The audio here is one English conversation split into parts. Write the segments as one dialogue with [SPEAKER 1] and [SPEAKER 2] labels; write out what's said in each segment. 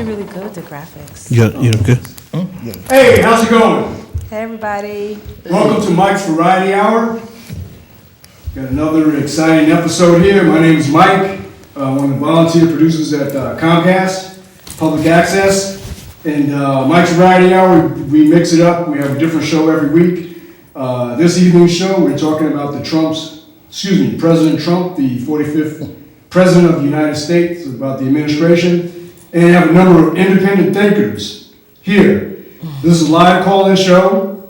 [SPEAKER 1] actually really good, the graphics.
[SPEAKER 2] You're good?
[SPEAKER 3] Hey, how's it going?
[SPEAKER 1] Hey, everybody.
[SPEAKER 3] Welcome to Mike's Variety Hour. Got another exciting episode here. My name is Mike, one of the volunteer producers at Comcast Public Access. And Mike's Variety Hour, we mix it up. We have a different show every week. This evening's show, we're talking about President Trump, the 45th President of the United States, about the administration. And we have a number of independent thinkers here. This is a live call-in show,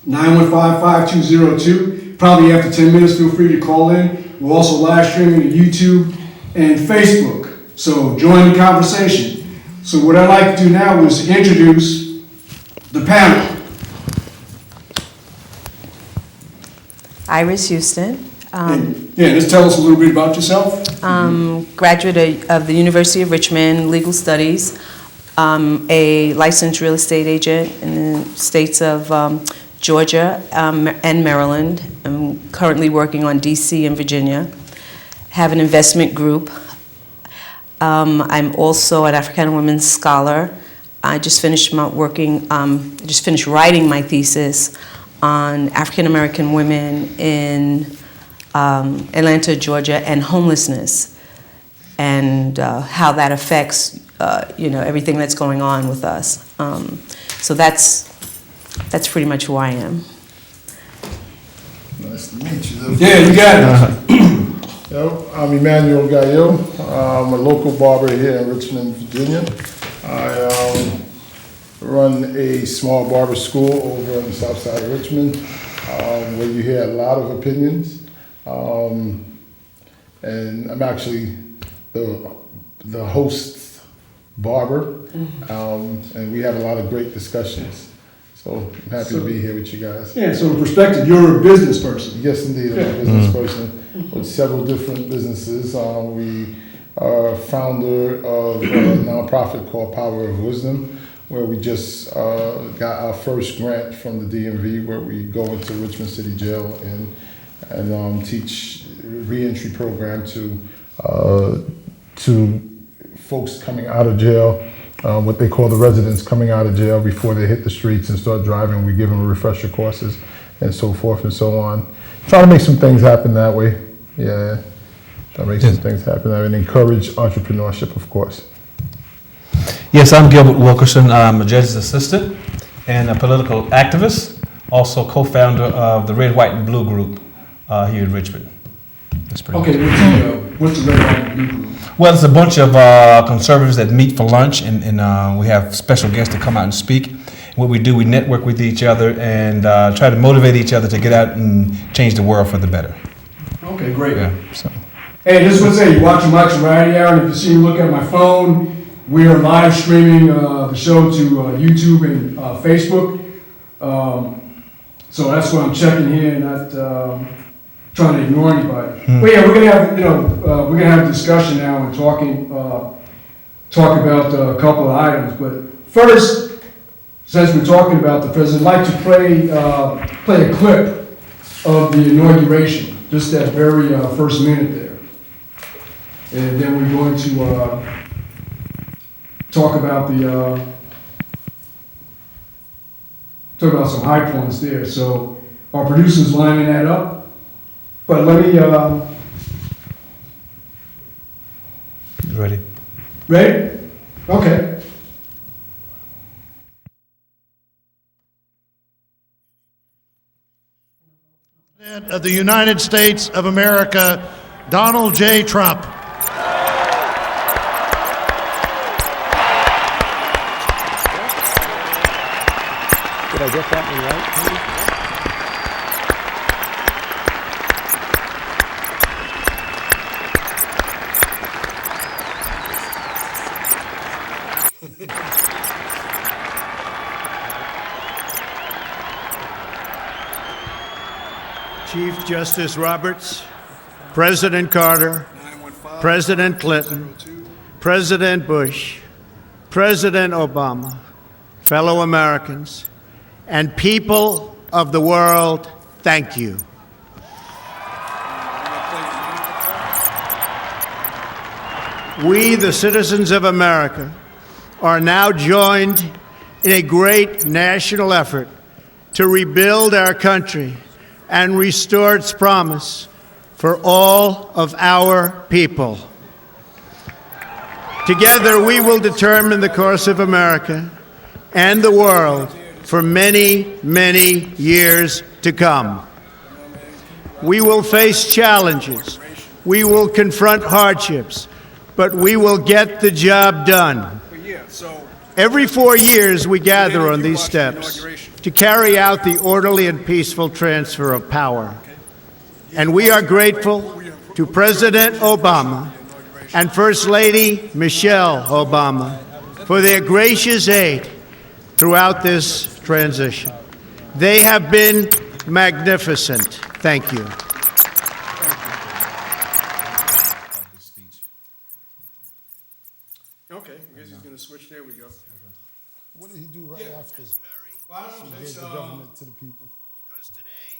[SPEAKER 3] 915-5202. Probably after 10 minutes, feel free to call in. We're also live streaming to YouTube and Facebook. So join the conversation. So what I'd like to do now is introduce the panel.
[SPEAKER 1] Iris Houston,
[SPEAKER 3] Just tell us a little bit about yourself.
[SPEAKER 1] graduate of the University of Richmond, Legal Studies, a licensed real estate agent in the states of Georgia and Maryland. I'm currently working on DC and Virginia. Have an investment group. I'm also an African women scholar. I just finished writing my thesis on African American women in Atlanta, Georgia, and homelessness, and how that affects everything that's going on with us. So that's pretty much who I am.
[SPEAKER 4] Nice to meet you.
[SPEAKER 3] Yeah, you got it.
[SPEAKER 4] I'm Emmanuel Gayot. I'm a local barber here in Richmond, Virginia. I run a small barber school over on the south side of Richmond, where you hear a lot of opinions. And I'm actually the host's barber, and we have a lot of great discussions. So I'm happy to be here with you guys.
[SPEAKER 3] Yeah, so in perspective, you're a business person.
[SPEAKER 4] Yes, indeed, I'm a business person with several different businesses. We are founder of a nonprofit called Power of Wisdom, where we just got our first grant from the DMV, where we go into Richmond City Jail and teach reentry program to folks coming out of jail, what they call the residents coming out of jail before they hit the streets and start driving. We give them refresher courses and so forth and so on. Try to make some things happen that way. Yeah, try to make some things happen that way and encourage entrepreneurship, of course.
[SPEAKER 2] Yes, I'm Gilbert Wilkerson. I'm a judge's assistant and a political activist, also co-founder of the Red, White, and Blue Group here in Richmond. That's pretty
[SPEAKER 3] Okay, what's the Red, White, and Blue Group?
[SPEAKER 2] Well, it's a bunch of conservatives that meet for lunch, and we have special guests that come out and speak. What we do, we network with each other and try to motivate each other to get out and change the world for the better.
[SPEAKER 3] Okay, great.
[SPEAKER 2] Yeah, so.
[SPEAKER 3] Hey, just want to say, you're watching Mike's Variety Hour, and if you see me look at my phone, we are live streaming the show to YouTube and Facebook. So that's why I'm checking here, not trying to ignore anybody. But yeah, we're gonna have a discussion now and talk about a couple of items. But first, since we're talking about the president, I'd like to play a clip of the inauguration, just that very first minute there, and then we're going to talk about some high points there. So our producer's lining that up. But let me,
[SPEAKER 2] Ready?
[SPEAKER 3] ready? Okay.
[SPEAKER 5] President of the United States of America, Donald J. Trump.
[SPEAKER 6] Did I get that one right?
[SPEAKER 5] Chief Justice Roberts, President Carter, President Clinton, President Bush, President Obama, fellow Americans, and people of the world, thank you. We, the citizens of America, are now joined in a great national effort to rebuild our country and restore its promise for all of our people. Together, we will determine the course of America and the world for many, many years to come. We will face challenges. We will confront hardships, but we will get the job done. Every 4 years, we gather on these steps to carry out the orderly and peaceful transfer of power. And we are grateful to President Obama and First Lady Michelle Obama for their gracious aid throughout this transition. They have been magnificent. Thank you.
[SPEAKER 3] Okay, I guess he's going to switch. There we go.
[SPEAKER 4] What did he do right after?
[SPEAKER 3] Well, I don't know.
[SPEAKER 4] He gave the government to the people.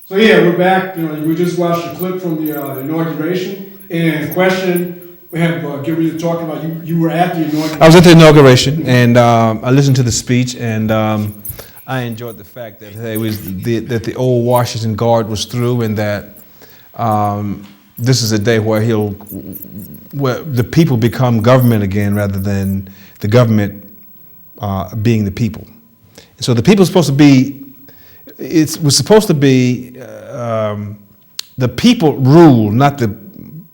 [SPEAKER 3] So yeah, we're back. We just watched a clip from the inauguration, and the question we have Gilbert talking about. You were at the inauguration.
[SPEAKER 2] I was at the inauguration, and I listened to the speech, and I enjoyed the fact that that the old Washington Guard was through, and that this is a day where where the people become government again, rather than the government being the people. And so the people are supposed to be. It was supposed to be the people rule, not the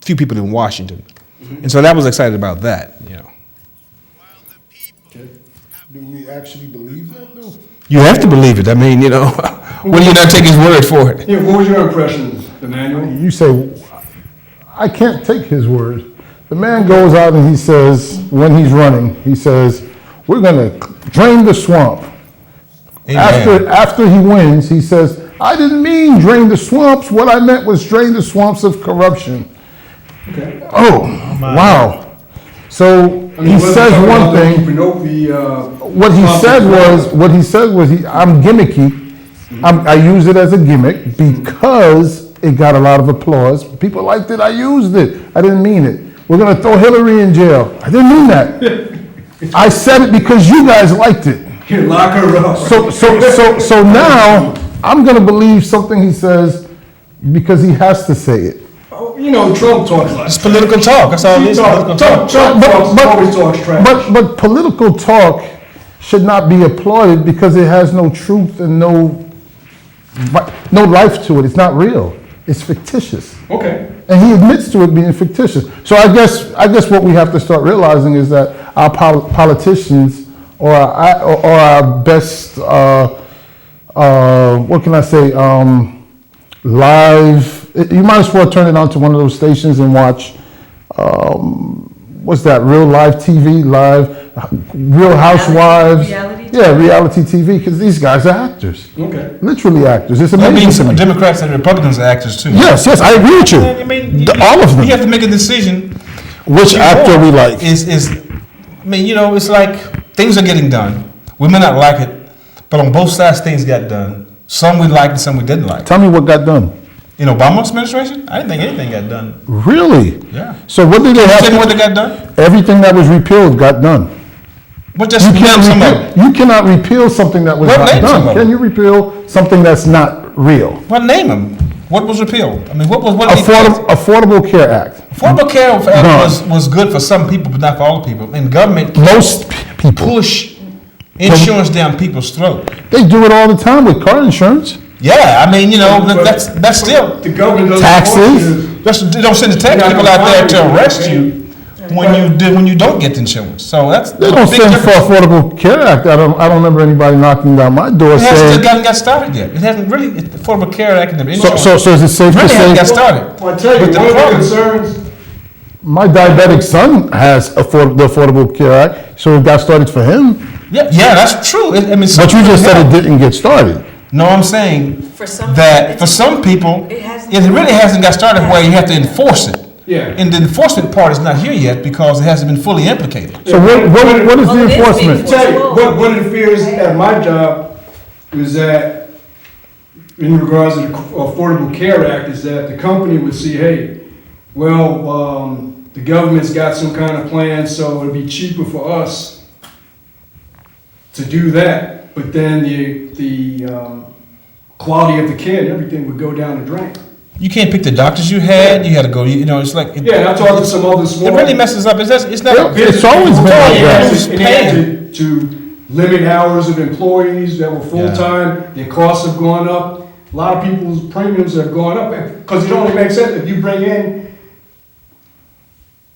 [SPEAKER 2] few people in Washington. Mm-hmm. And so I was excited about that,
[SPEAKER 4] Okay. Do we actually believe that, though?
[SPEAKER 2] You have to believe it. I mean, when you not take his word for it.
[SPEAKER 3] Yeah, what was your impression, Emmanuel?
[SPEAKER 4] You say, I can't take his word. The man goes out and he says, when he's running, he says, we're going to drain the swamp. After he wins, he says, I didn't mean drain the swamps. What I meant was drain the swamps of corruption. Okay. Oh, wow. So he says one thing. What he said was, I'm gimmicky. I use it as a gimmick because it got a lot of applause. People liked it. I used it. I didn't mean it. We're going to throw Hillary in jail. I didn't mean that. I said it because you guys liked it.
[SPEAKER 3] Lock her up.
[SPEAKER 4] So now I'm going to believe something he says because he has to say it.
[SPEAKER 3] Oh, Trump talks like
[SPEAKER 2] it's political talk. That's all it is.
[SPEAKER 3] Trump always talks trash.
[SPEAKER 4] But political talk should not be applauded because it has no truth and no life to it. It's not real. It's fictitious.
[SPEAKER 3] Okay.
[SPEAKER 4] And he admits to it being fictitious. So I guess what we have to start realizing is that our politicians or our best, what can I say, live, you might as well turn it on to one of those stations and watch, what's that, real live TV, Real Housewives.
[SPEAKER 1] Reality?
[SPEAKER 4] Yeah, reality TV, because these guys are actors.
[SPEAKER 3] Okay.
[SPEAKER 4] Literally actors. It's
[SPEAKER 2] I
[SPEAKER 4] amazing.
[SPEAKER 2] mean, some Democrats and Republicans are actors too.
[SPEAKER 4] Yes, I agree with you.
[SPEAKER 2] I mean,
[SPEAKER 4] All of them.
[SPEAKER 2] You have to make a decision.
[SPEAKER 4] Which actor we like.
[SPEAKER 2] It's like things are getting done. We may not like it, but on both sides things got done. Some we liked and some we didn't like.
[SPEAKER 4] Tell me what got done.
[SPEAKER 2] In Obama's administration, I didn't think anything got done.
[SPEAKER 4] Really?
[SPEAKER 2] Yeah.
[SPEAKER 4] So what did they have?
[SPEAKER 2] Tell me what they got done?
[SPEAKER 4] Everything that was repealed got done.
[SPEAKER 2] What just name some of them?
[SPEAKER 4] You cannot repeal something that was
[SPEAKER 2] What
[SPEAKER 4] not
[SPEAKER 2] name some
[SPEAKER 4] done.
[SPEAKER 2] of
[SPEAKER 4] Can
[SPEAKER 2] them?
[SPEAKER 4] you repeal something that's not real?
[SPEAKER 2] What name them? What was repealed? I mean, what
[SPEAKER 4] Affordable Care Act.
[SPEAKER 2] Affordable Care Act was good for some people, but not for all people. And government
[SPEAKER 4] Most people.
[SPEAKER 2] push insurance down people's throat.
[SPEAKER 4] They do it all the time with car insurance.
[SPEAKER 2] Yeah, I mean, that's still
[SPEAKER 3] the government doesn't
[SPEAKER 4] Taxes.
[SPEAKER 2] they don't send the tax people out there to arrest you when you don't get the insurance. So that's
[SPEAKER 4] They don't send for Affordable Care Act. I don't remember anybody knocking down my door
[SPEAKER 2] It
[SPEAKER 4] saying.
[SPEAKER 2] hasn't got started yet. It hasn't really. The Affordable Care Act and the insurance.
[SPEAKER 4] So is it safe to
[SPEAKER 2] really hasn't got
[SPEAKER 4] say
[SPEAKER 2] started.
[SPEAKER 3] Well, I tell you,
[SPEAKER 2] But the
[SPEAKER 3] one of the
[SPEAKER 2] problem-
[SPEAKER 3] concerns.
[SPEAKER 4] my diabetic son has the Affordable Care Act, so it got started for him?
[SPEAKER 2] Yeah, that's true. But
[SPEAKER 4] But you just said it didn't get started.
[SPEAKER 2] No, I'm saying
[SPEAKER 1] For some
[SPEAKER 2] that
[SPEAKER 1] people,
[SPEAKER 2] for some people,
[SPEAKER 1] it hasn't-
[SPEAKER 2] it really hasn't got started where you have to enforce it.
[SPEAKER 3] Yeah.
[SPEAKER 2] And the enforcement part is not here yet because it hasn't been fully implicated.
[SPEAKER 4] So what is
[SPEAKER 1] Well,
[SPEAKER 4] the
[SPEAKER 1] it is being
[SPEAKER 4] enforcement?
[SPEAKER 3] Tell you, what interferes at my job is that, in regards to the Affordable Care Act, is that the company would see, hey, well, the government's got some kind of plan, so it'd be cheaper for us to do that, but then the quality of the care and everything would go down the drain.
[SPEAKER 2] You can't pick the doctors you had. You had to go. You know, it's like
[SPEAKER 3] Yeah, and I talked to some other small.
[SPEAKER 2] it really messes up. It's not.
[SPEAKER 4] It's always been like that.
[SPEAKER 3] And they had to limit hours of employees that were full-time, their costs have gone up, a lot of people's premiums have gone up, because it only makes sense if you bring in,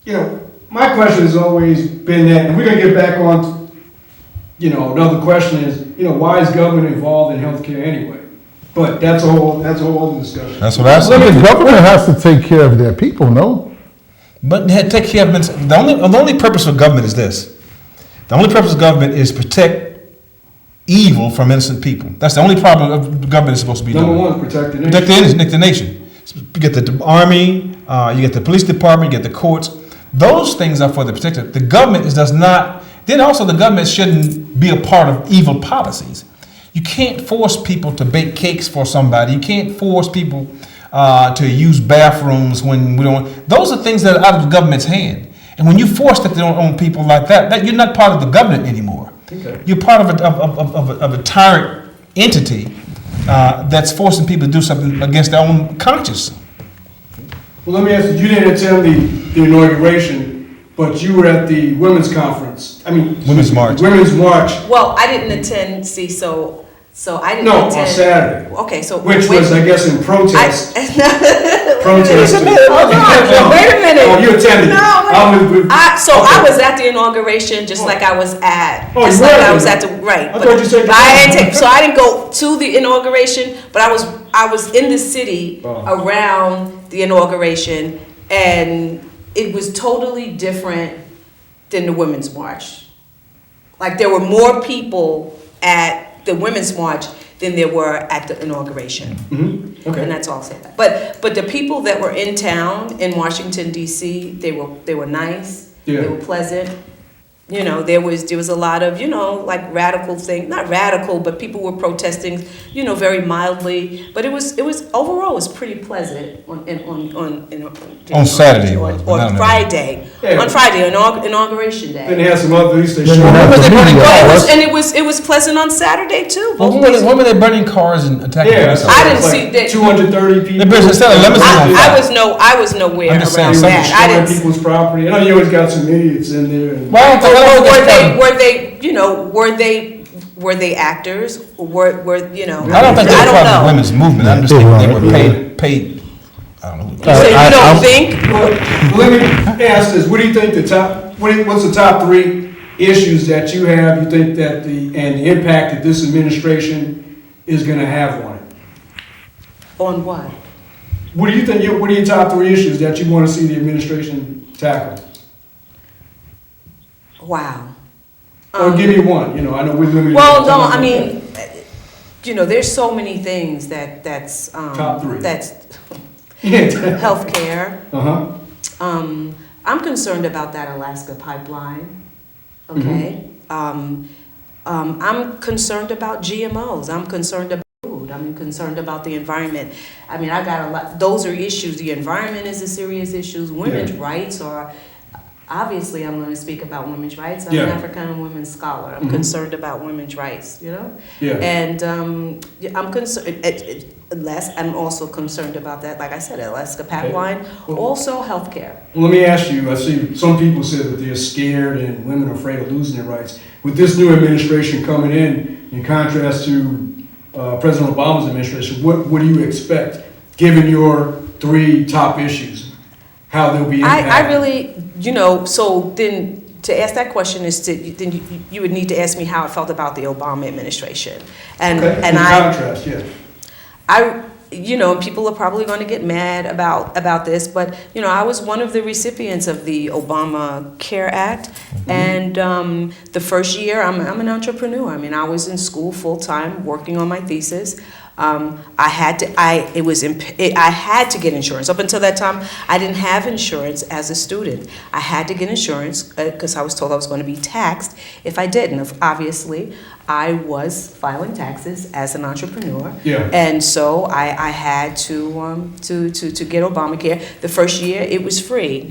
[SPEAKER 3] you know, my question has always been that, and we're gonna get back on, another question is, why is government involved in healthcare anyway? But that's a whole other discussion.
[SPEAKER 2] That's what I
[SPEAKER 4] So
[SPEAKER 2] said.
[SPEAKER 4] the government has to take care of their people, no?
[SPEAKER 2] But they had to take care of it. The only purpose of government is this. The only purpose of government is protect evil from innocent people. That's the only problem of the government is supposed to be doing.
[SPEAKER 3] Number one, protect the nation.
[SPEAKER 2] Protect the nation. You get the army, you get the police department, you get the courts. Those things are for the protected. The government does not. Then also the government shouldn't be a part of evil policies. You can't force people to bake cakes for somebody. You can't force people to use bathrooms when we don't. Those are things that are out of the government's hand. And when you force that on people like that you're not part of the government anymore.
[SPEAKER 3] Okay.
[SPEAKER 2] You're part of a tyrant entity that's forcing people to do something against their own conscience.
[SPEAKER 3] Well, let me ask you didn't attend the inauguration, but you were at the women's conference.
[SPEAKER 2] Women's March.
[SPEAKER 3] Women's March.
[SPEAKER 1] Well, I didn't attend, so I didn't
[SPEAKER 3] No,
[SPEAKER 1] attend.
[SPEAKER 3] on Saturday.
[SPEAKER 1] Okay, so.
[SPEAKER 3] Which was, I guess, in protest. Protest.
[SPEAKER 1] Hold on, wait a minute.
[SPEAKER 3] Oh, you attended.
[SPEAKER 1] No,
[SPEAKER 3] wait.
[SPEAKER 1] I was at the inauguration, just like I was at.
[SPEAKER 3] Oh, you
[SPEAKER 1] just
[SPEAKER 3] were
[SPEAKER 1] like
[SPEAKER 3] at
[SPEAKER 1] I
[SPEAKER 3] the-
[SPEAKER 1] was at the, right.
[SPEAKER 3] I thought you said you
[SPEAKER 1] But I
[SPEAKER 3] weren't.
[SPEAKER 1] didn't take, so I didn't go to the inauguration, but I was in the city
[SPEAKER 3] Oh.
[SPEAKER 1] around the inauguration, and it was totally different than the Women's March. Like, there were more people at the Women's March than there were at the inauguration.
[SPEAKER 3] Mm-hmm. Okay.
[SPEAKER 1] And that's all I'll say. But the people that were in town in Washington D.C., they were nice.
[SPEAKER 3] Yeah.
[SPEAKER 1] They were pleasant. There was a lot of like radical thing, not radical, but people were protesting, very mildly. But it was overall it was pretty pleasant
[SPEAKER 2] On Saturday,
[SPEAKER 1] on Friday,
[SPEAKER 3] Yeah.
[SPEAKER 1] on Friday, inauguration day.
[SPEAKER 3] Then they had some other things they
[SPEAKER 4] Then
[SPEAKER 3] showed.
[SPEAKER 4] you have
[SPEAKER 2] When was
[SPEAKER 4] the
[SPEAKER 2] they burning
[SPEAKER 4] media.
[SPEAKER 2] cars?
[SPEAKER 1] And it was pleasant on Saturday too.
[SPEAKER 2] When were they burning cars and attacking
[SPEAKER 3] Yeah,
[SPEAKER 2] police
[SPEAKER 1] I didn't
[SPEAKER 2] officers?
[SPEAKER 1] see that.
[SPEAKER 3] 230 people.
[SPEAKER 2] They burst instead of limousine on fire.
[SPEAKER 1] I was nowhere
[SPEAKER 2] I'm just
[SPEAKER 1] around
[SPEAKER 2] saying,
[SPEAKER 1] that.
[SPEAKER 2] some
[SPEAKER 1] I
[SPEAKER 3] Destroying
[SPEAKER 1] didn't.
[SPEAKER 3] people's property. I know you always got some idiots in there. And
[SPEAKER 2] Well, I don't think- I don't think that's
[SPEAKER 1] Were they actors? Were
[SPEAKER 2] I don't think they
[SPEAKER 1] I
[SPEAKER 2] were
[SPEAKER 1] don't
[SPEAKER 2] part of the
[SPEAKER 1] know.
[SPEAKER 2] women's movement. I just think they were paid. I don't know.
[SPEAKER 1] So you don't think?
[SPEAKER 3] Well, let me ask this: what do you think what's the top 3 issues that you have? You think that the impact that this administration is going to have on it?
[SPEAKER 1] On what?
[SPEAKER 3] What do you think? What are your top 3 issues that you want to see the administration tackle?
[SPEAKER 1] Wow.
[SPEAKER 3] Or give me one. I know we're limited.
[SPEAKER 1] Well,
[SPEAKER 3] to
[SPEAKER 1] no,
[SPEAKER 3] time.
[SPEAKER 1] I mean, there's so many things that's
[SPEAKER 3] Top 3.
[SPEAKER 1] That's
[SPEAKER 3] Yeah.
[SPEAKER 1] healthcare.
[SPEAKER 3] Uh-huh.
[SPEAKER 1] I'm concerned about that Alaska pipeline. Okay. I'm concerned about GMOs. I'm concerned about food. I'm concerned about the environment. I mean, I got a lot. Those are issues. The environment is a serious issue. Women's rights are. Obviously, I'm going to speak about women's rights. I'm an African women's scholar. I'm concerned about women's rights,
[SPEAKER 3] Yeah.
[SPEAKER 1] And I'm concerned. I'm also concerned about that. Like I said, Alaska pipeline.
[SPEAKER 3] Well-
[SPEAKER 1] Also, healthcare.
[SPEAKER 3] Well, let me ask you, I see some people say that they're scared and women are afraid of losing their rights. With this new administration coming in contrast to President Obama's administration, what do you expect, given your 3 top issues, how they'll be impacted?
[SPEAKER 1] I really, so then to ask that question is then you would need to ask me how I felt about the Obama administration. And
[SPEAKER 3] In contrast, yeah.
[SPEAKER 1] People are probably going to get mad about this, but I was one of the recipients of the Obama Care Act, and the first year I'm an entrepreneur. I mean, I was in school full time working on my thesis. I had to get insurance. Up until that time, I didn't have insurance as a student. I had to get insurance because I was told I was going to be taxed if I didn't. Obviously, I was filing taxes as an entrepreneur, and so I had to get Obamacare. The first year, it was free.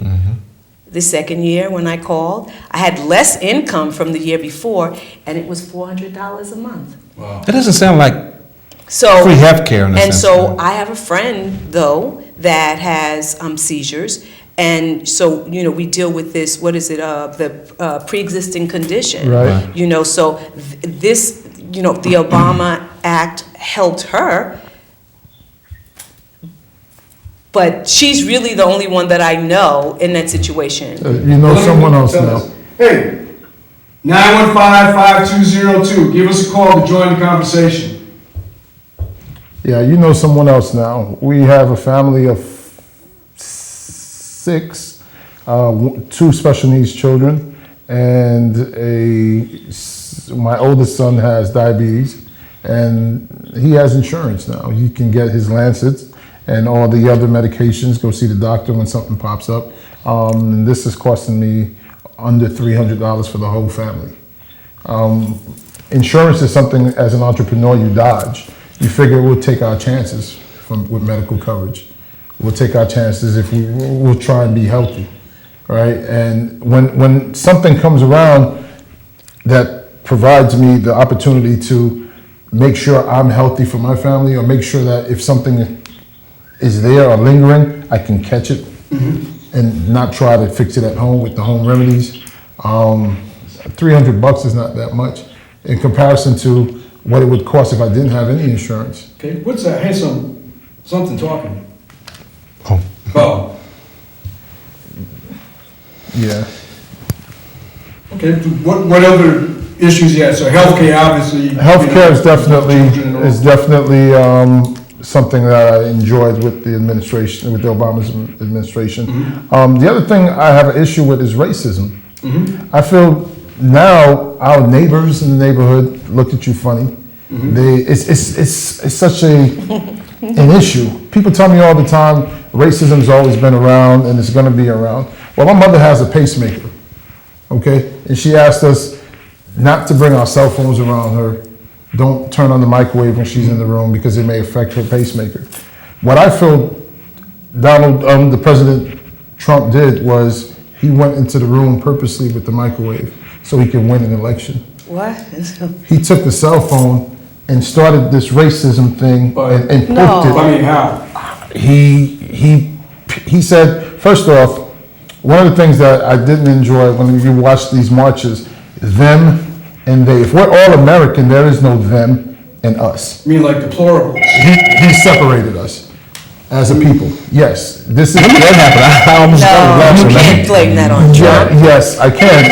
[SPEAKER 1] the second year when I called. I had less income from the year before, and it was $400 a month.
[SPEAKER 2] That doesn't sound like
[SPEAKER 1] So
[SPEAKER 2] free healthcare in a
[SPEAKER 1] and
[SPEAKER 2] sense,
[SPEAKER 1] so
[SPEAKER 2] right?
[SPEAKER 1] I have a friend though that has seizures, and so we deal with this. What is it? The pre-existing condition.
[SPEAKER 4] Right.
[SPEAKER 1] So this the Obama Act helped her. But she's really the only one that I know in that situation.
[SPEAKER 4] You know someone else now.
[SPEAKER 3] Hey, 915-5202. Give us a call to join the conversation.
[SPEAKER 4] Yeah, you know someone else now. We have a family of 6, 2 special needs children, and my oldest son has diabetes, and he has insurance now. He can get his Lancets and all the other medications, go see the doctor when something pops up. This is costing me under $300 for the whole family. Insurance is something, as an entrepreneur, you dodge. You figure we'll take our chances with medical coverage. We'll take our chances if we'll try and be healthy, right? And when something comes around that provides me the opportunity to make sure I'm healthy for my family, or make sure that if something is there or lingering, I can catch it and not try to fix it at home with the home remedies. $300 is not that much in comparison to what it would cost if I didn't have any insurance.
[SPEAKER 3] Okay, what's that? Hey, something talking.
[SPEAKER 2] Oh.
[SPEAKER 3] Oh.
[SPEAKER 4] Yeah.
[SPEAKER 3] Okay, what other issues you have? So healthcare, obviously.
[SPEAKER 4] Healthcare is definitely something that I enjoyed with the administration, with the Obama's administration. The other thing I have an issue with is racism. I feel now our neighbors in the neighborhood look at you funny. It's such an issue. People tell me all the time, racism's always been around and it's going to be around. Well, my mother has a pacemaker, okay, and she asked us not to bring our cell phones around her. Don't turn on the microwave when she's in the room because it may affect her pacemaker. What I feel the President Trump did was he went into the room purposely with the microwave so he could win an election.
[SPEAKER 1] What?
[SPEAKER 4] He took the cell phone and started this racism thing and
[SPEAKER 1] No.
[SPEAKER 4] hooked it.
[SPEAKER 3] I mean, how?
[SPEAKER 4] He said, first off, one of the things that I didn't enjoy when you watch these marches, them and they. If we're all American, there is no them and us.
[SPEAKER 3] You mean like deplorable?
[SPEAKER 4] He separated us as a people. Yes, this is.
[SPEAKER 2] When did that happen? I almost got
[SPEAKER 1] No, you can't blame that on Trump.
[SPEAKER 4] Yes, I can.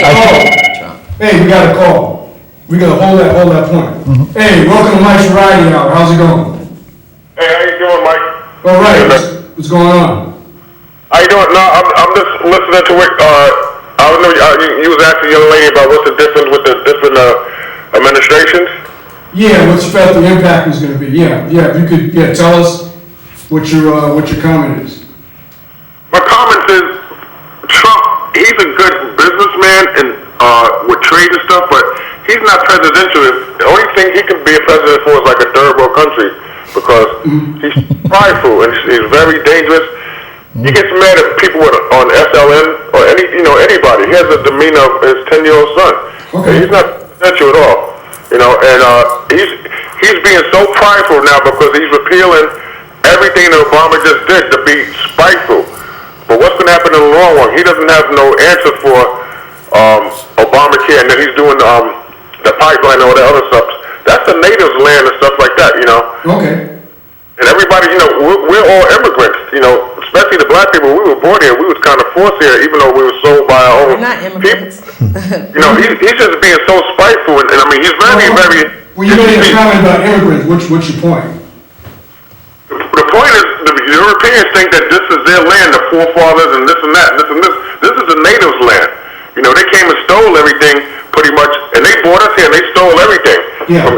[SPEAKER 3] Hey, we got a call. We gotta hold that point. Hey, welcome to Mike's Variety Hour. How's it going?
[SPEAKER 7] Hey, how you doing, Mike?
[SPEAKER 3] All right. What's going on?
[SPEAKER 7] How you doing? No, I'm just listening to it. I don't know. You was asking the young lady about what's the difference with the different administrations.
[SPEAKER 3] Yeah, what you felt the impact was going to be. Yeah. If you could, tell us what your comment is.
[SPEAKER 7] My comment is, Trump. He's a good businessman and with trade and stuff, but he's not presidential. The only thing he can be a president for is like a third world country because he's prideful and he's very dangerous. He gets mad at people on SLN or anybody. He has a demeanor of his 10-year-old son.
[SPEAKER 3] Okay.
[SPEAKER 7] He's not presidential at all. And he's being so prideful now because he's repealing everything that Obama just did to be spiteful. But what's going to happen in the long run? He doesn't have no answer for Obamacare, and then he's doing the pipeline and all that other stuff. That's the natives' land and stuff like that,
[SPEAKER 3] Okay.
[SPEAKER 7] And everybody, we're all immigrants, especially the black people. We were born here. We was kind of forced here, even though we were sold by our own
[SPEAKER 1] We're not immigrants.
[SPEAKER 7] people. He's just being so spiteful, and I mean, he's very.
[SPEAKER 3] Well, you made a comment about immigrants. What's your point?
[SPEAKER 7] The point is, the Europeans think that this is their land, the forefathers, and this and that, and this and this. This is the natives' land. They came and stole everything, pretty much, and they brought us here, and they stole everything.
[SPEAKER 3] Yeah.
[SPEAKER 7] So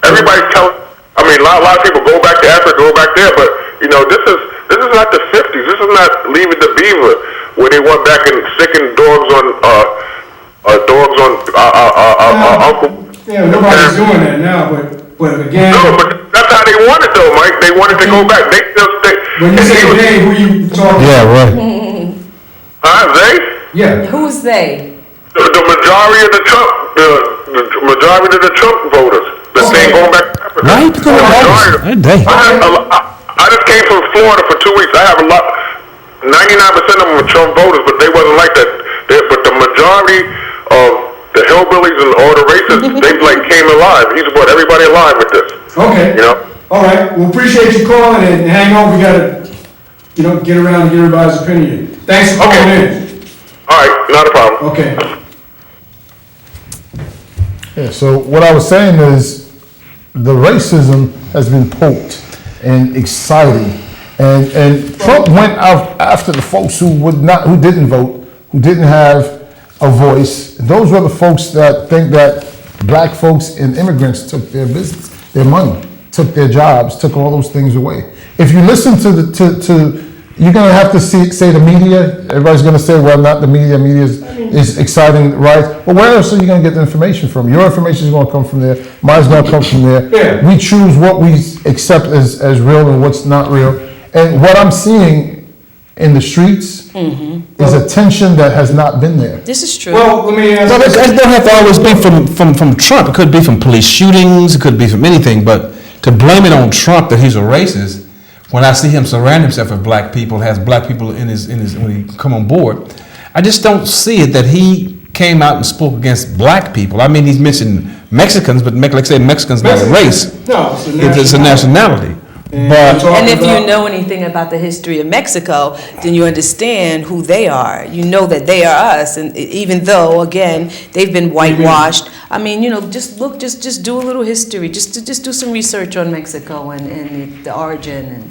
[SPEAKER 7] everybody's telling. I mean, a lot of people go back to Africa, go back there, but this is not the 50s. This is not Leave It to Beaver, where they went back and sickened dogs on Uncle.
[SPEAKER 3] Yeah, nobody's doing that now, but again.
[SPEAKER 7] No, but that's how they wanted though, Mike. They wanted to go back.
[SPEAKER 3] When you say they, who you talking?
[SPEAKER 2] Yeah, right.
[SPEAKER 3] Yeah.
[SPEAKER 1] Who's they?
[SPEAKER 7] The majority of the Trump voters. The thing going back.
[SPEAKER 2] Why you picking on voters?
[SPEAKER 7] I just came from Florida for 2 weeks. I have a lot. 99% of them were Trump voters, but they wasn't like that. But the majority of the hillbillies and all the racists, they like came alive. He's brought everybody alive with this.
[SPEAKER 3] Okay.
[SPEAKER 7] You know.
[SPEAKER 3] All right. Well, appreciate you calling and hang on. We gotta, get around and get everybody's opinion. Thanks for calling in.
[SPEAKER 7] All right, not a problem.
[SPEAKER 3] Okay.
[SPEAKER 4] Yeah, so what I was saying is the racism has been poked and exciting. And Trump went out after the folks who didn't vote, who didn't have a voice. Those were the folks that think that black folks and immigrants took their business, their money, took their jobs, took all those things away. If you listen to you're gonna have to say the media. Everybody's gonna say, well, not the media. Media is exciting, right? But where else are you gonna get the information from? Your information is gonna come from there. Mine's gonna come from there.
[SPEAKER 3] Yeah.
[SPEAKER 4] We choose what we accept as real and what's not real. And what I'm seeing in the streets is a tension that has not been there.
[SPEAKER 1] This is true.
[SPEAKER 3] Well, let me ask
[SPEAKER 2] No,
[SPEAKER 3] you
[SPEAKER 2] it
[SPEAKER 3] this.
[SPEAKER 2] don't have to always be from Trump. It could be from police shootings. It could be from anything. But to blame it on Trump that he's a racist, when I see him surround himself with black people, has black people in his when he come on board, I just don't see it that he came out and spoke against black people. I mean, he's mentioned Mexicans, but like I said, Mexicans not a race.
[SPEAKER 3] No,
[SPEAKER 2] It's a nationality. But
[SPEAKER 1] And if you know anything about the history of Mexico, then you understand who they are. You know that they are us, and even though, again, they've been whitewashed. I mean, just look, just do a little history, just do some research on Mexico and the origin and.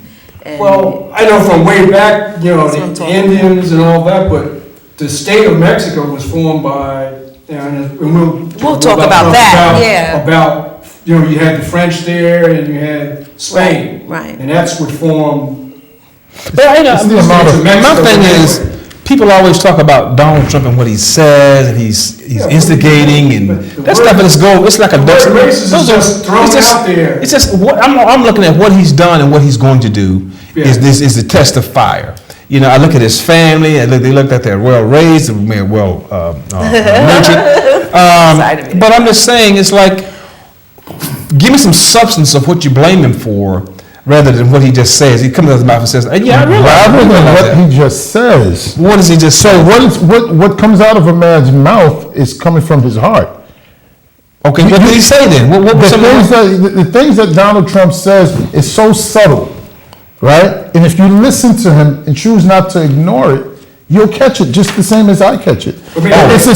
[SPEAKER 3] Well, I know from way back,
[SPEAKER 1] That's what I'm
[SPEAKER 3] the
[SPEAKER 1] talking
[SPEAKER 3] Indians and all that, but the state of Mexico was formed by, and
[SPEAKER 1] We'll talk about that, yeah.
[SPEAKER 3] About, you had the French there and you had Spain.
[SPEAKER 1] Right.
[SPEAKER 3] And that's what formed.
[SPEAKER 2] But my thing is, people always talk about Donald Trump and what he says, and he's instigating, and that stuff is gold. It's like a duck.
[SPEAKER 3] Racism is just thrown out there.
[SPEAKER 2] It's just I'm looking at what he's done and what he's going to do.
[SPEAKER 3] Yeah.
[SPEAKER 2] Is the test of fire. I look at his family, and they look like they're well raised, well nurtured. But I'm just saying, it's like, give me some substance of what you blame him for, rather than what he just says. He comes out of his mouth and says, "Yeah, I realize."
[SPEAKER 4] Rather than what he just says.
[SPEAKER 2] What does he just say?
[SPEAKER 4] What comes out of a man's mouth is coming from his heart.
[SPEAKER 2] Okay, what did he say then?
[SPEAKER 4] The things that Donald Trump says is so subtle, right? And if you listen to him and choose not to ignore it, you'll catch it just the same as I catch it. It's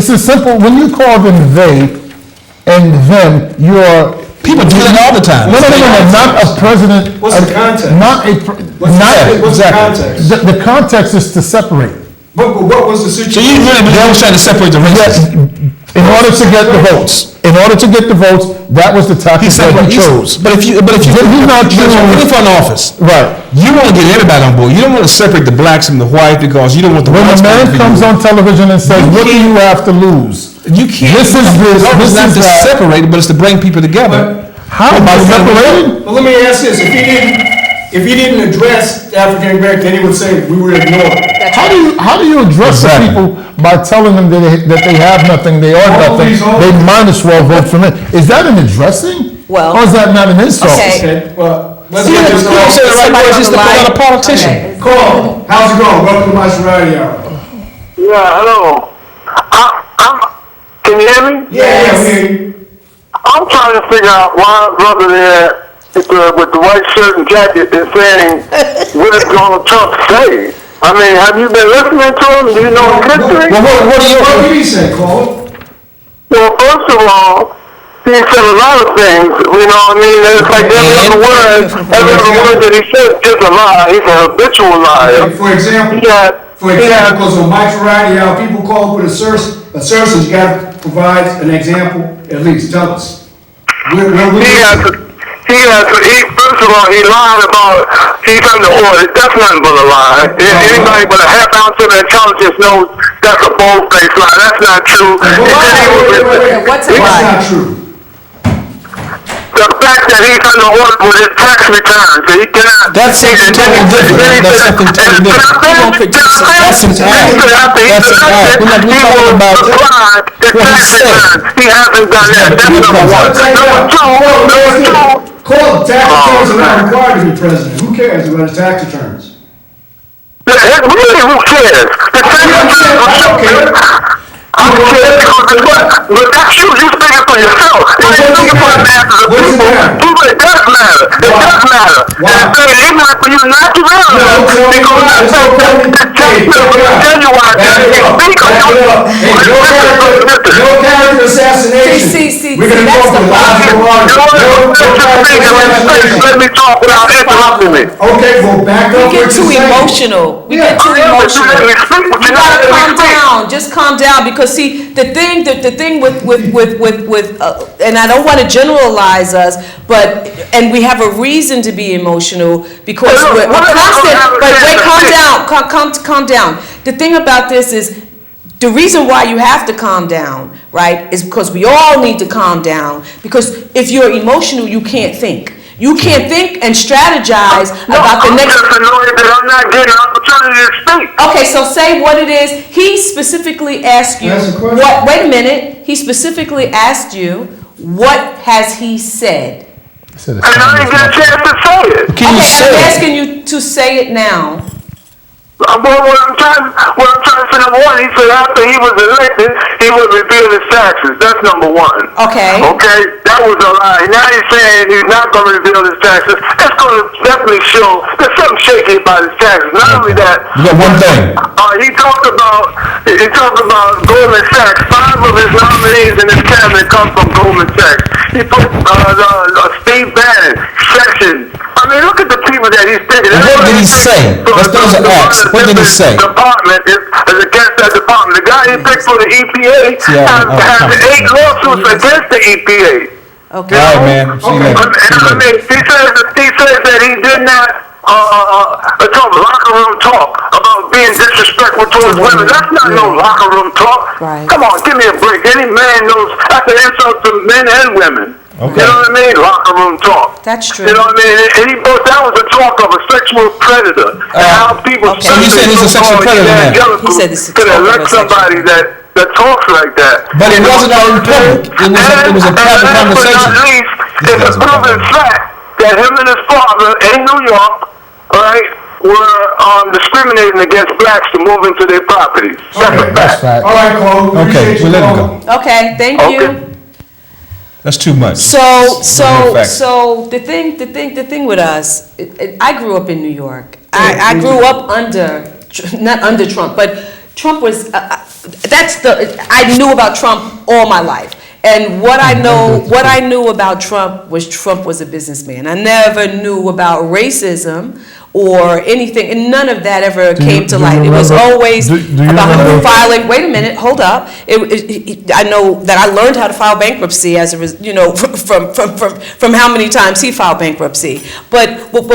[SPEAKER 4] a simple. When you call them they and them, you're.
[SPEAKER 2] People do that all the time.
[SPEAKER 4] No, not a president.
[SPEAKER 3] What's the context?
[SPEAKER 4] What's
[SPEAKER 3] the context?
[SPEAKER 4] The context is to separate.
[SPEAKER 3] But what was the situation?
[SPEAKER 2] So you really was trying to separate the races.
[SPEAKER 4] In order to get the votes. That was the tactic that he chose.
[SPEAKER 2] But if you're running for an office,
[SPEAKER 4] Right.
[SPEAKER 2] you want to get everybody on board. You don't want to separate the blacks from the white because you don't want the
[SPEAKER 4] When
[SPEAKER 2] whites.
[SPEAKER 4] a man comes on television and says, "What do you have to lose?"
[SPEAKER 2] You can't.
[SPEAKER 4] This is this.
[SPEAKER 2] It's
[SPEAKER 4] This
[SPEAKER 2] not
[SPEAKER 4] is
[SPEAKER 2] to
[SPEAKER 4] that.
[SPEAKER 2] separate, but it's to bring people together.
[SPEAKER 4] How by separating?
[SPEAKER 3] Well, let me ask this: if he didn't address African Americans, then he would say we were ignored.
[SPEAKER 4] How do you address the people by telling them that they have nothing, they are nothing, they might as well vote for me? Is that an addressing?
[SPEAKER 1] Well,
[SPEAKER 4] or is that not an insult?
[SPEAKER 1] okay.
[SPEAKER 3] Okay. Well, let's
[SPEAKER 2] See,
[SPEAKER 3] get this
[SPEAKER 2] you don't say the right
[SPEAKER 1] Somebody
[SPEAKER 2] words
[SPEAKER 1] on
[SPEAKER 2] just
[SPEAKER 1] the
[SPEAKER 2] to put
[SPEAKER 1] line.
[SPEAKER 2] out a politician.
[SPEAKER 1] Okay.
[SPEAKER 3] Call. How's it going? Welcome to my Variety Hour.
[SPEAKER 7] Yeah, hello. Can you hear me?
[SPEAKER 3] Yeah.
[SPEAKER 7] I'm trying to figure out why brother there with the white shirt and jacket is saying, what did Donald Trump say? I mean, have you been listening to him? Do you know his history?
[SPEAKER 2] Well, what
[SPEAKER 3] What did he say, Cole?
[SPEAKER 7] Well, first of all, he said a lot of things, you know what I mean? It's like every other word that he says is a lie. He's a habitual liar.
[SPEAKER 3] For example, because on my Variety Hour, people call with assertions. You got to provide an example, at least. Tell us.
[SPEAKER 7] First of all, he lied about he's under order. That's nothing but a lie. Anybody but a half ounce of intelligence knows that's a bold-faced lie. That's not true.
[SPEAKER 1] What's a lie?
[SPEAKER 3] That's not true.
[SPEAKER 7] the fact that he's under order with his tax returns, that he cannot.
[SPEAKER 2] That's something totally different. That's something totally different.
[SPEAKER 1] He won't produce them.
[SPEAKER 2] That's an act. That's an act. We're talking about what he said.
[SPEAKER 7] He hasn't done that. That's number one. Number two.
[SPEAKER 3] Call, tax returns are not required to be president. Who cares about his tax returns?
[SPEAKER 7] Really, who cares? The tax returns are so good. I don't care because but that's you. You speaking for yourself. You ain't speaking for the masses of people. People, it does matter. It does matter. And it's very ignorant for you not to realize because the tax bill will tell you why you speak on
[SPEAKER 3] No character assassination.
[SPEAKER 1] See,
[SPEAKER 3] We're going to
[SPEAKER 1] that's
[SPEAKER 3] talk
[SPEAKER 1] the
[SPEAKER 7] Let me talk without interrupting me.
[SPEAKER 3] Okay, well, back up.
[SPEAKER 1] We get too emotional. We get too emotional. You gotta calm down. Just calm down, because see, the thing with and I don't want to generalize us, but and we have a reason to be emotional because we're constant. But wait, calm down. The thing about this is, the reason why you have to calm down, right, is because we all need to calm down. Because if you're emotional, you can't think. You can't think and strategize about the next.
[SPEAKER 7] I'm just annoyed that I'm not getting an opportunity to speak.
[SPEAKER 1] Okay, so say what it is. He specifically asked you. What? Wait a minute. He specifically asked you, what has he said?
[SPEAKER 7] And I didn't get a chance to say it.
[SPEAKER 2] Can you say
[SPEAKER 1] I'm
[SPEAKER 2] it?
[SPEAKER 1] asking you to say it now.
[SPEAKER 7] What I'm trying to say, number one, he said after he was elected, he would repeal his taxes. That's number one.
[SPEAKER 1] Okay.
[SPEAKER 7] Okay, that was a lie. Now he's saying he's not going to repeal his taxes. That's going to definitely show there's something shaky about his taxes. Not only that,
[SPEAKER 2] You got one thing.
[SPEAKER 7] he talked about Goldman Sachs. 5 of his nominees in his cabinet come from Goldman Sachs. He put Steve Bannon, Sessions. I mean, look at the people that he's taking.
[SPEAKER 2] What did he say? Let's those are acts. What did he say?
[SPEAKER 7] Department is against that department. The guy he picked for the EPA has 8 lawsuits against the EPA.
[SPEAKER 1] Okay.
[SPEAKER 2] All right, man. See you later.
[SPEAKER 7] I mean, he says that he did not talk locker room talk about being disrespectful towards women. That's not no locker room talk.
[SPEAKER 1] Right.
[SPEAKER 7] Come on, give me a break. Any man knows that's an insult to men and women.
[SPEAKER 2] Okay.
[SPEAKER 7] You know what I mean? Locker room talk.
[SPEAKER 1] That's true.
[SPEAKER 7] You know what I mean? And he thought that was a talk of a sexual predator. And how people.
[SPEAKER 1] Okay.
[SPEAKER 2] So you said he's a sexual predator now?
[SPEAKER 1] He said this is
[SPEAKER 7] could
[SPEAKER 1] talk of a
[SPEAKER 7] elect somebody
[SPEAKER 1] sexual
[SPEAKER 7] that talks like that.
[SPEAKER 2] But it wasn't out in public. It was a private conversation.
[SPEAKER 7] At least, it's a proven fact that him and his father in New York, right, were discriminating against blacks to move into their properties.
[SPEAKER 2] That's fact.
[SPEAKER 3] All right, Chloe.
[SPEAKER 2] Okay, we'll let it go.
[SPEAKER 1] Okay, thank you.
[SPEAKER 2] That's too much.
[SPEAKER 1] So
[SPEAKER 2] That's
[SPEAKER 1] the thing with us, I grew up in New York. I grew up not under Trump, but Trump was, I knew about Trump all my life. And what I knew about Trump was a businessman. I never knew about racism or anything, and none of that ever came to light. It was always about him filing. Wait a minute, hold up. I know that I learned how to file bankruptcy from how many times he filed bankruptcy. But what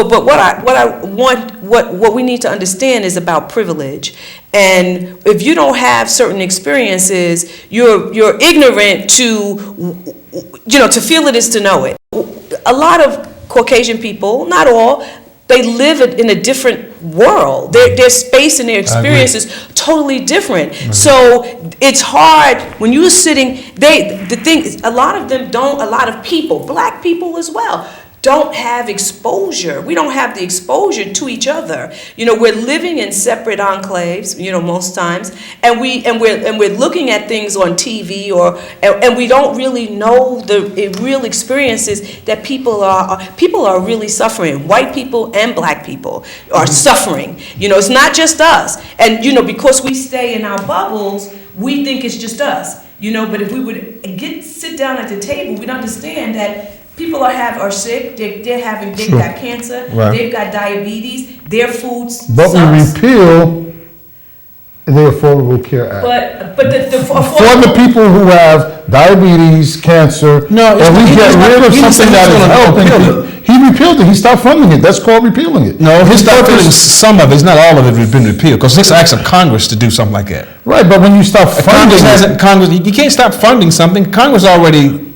[SPEAKER 1] we need to understand is about privilege. And if you don't have certain experiences, you're ignorant to feel it is to know it. A lot of Caucasian people, not all, they live in a different world. Their space and their experience is totally different. Mm-hmm. So it's hard when you're sitting. A lot of people, black people as well, don't have exposure. We don't have the exposure to each other. We're living in separate enclaves, most times, and we're looking at things on TV and we don't really know the real experiences that people are really suffering. White people and black people are suffering. It's not just us. And because we stay in our bubbles, we think it's just us. But if we would sit down at the table, we'd understand that people are sick. They've got cancer. Right. They've got diabetes. Their foods.
[SPEAKER 4] But we repeal the Affordable Care Act.
[SPEAKER 1] But the
[SPEAKER 4] for the people who have diabetes, cancer, and we get rid of something that is helping people. He repealed it. He stopped funding it. That's called repealing it.
[SPEAKER 2] No, he stopped funding some of it. It's not all of it has been repealed, because this acts of Congress to do something like that.
[SPEAKER 4] Right, but when you stop funding
[SPEAKER 2] Congress, you can't stop funding something. Congress already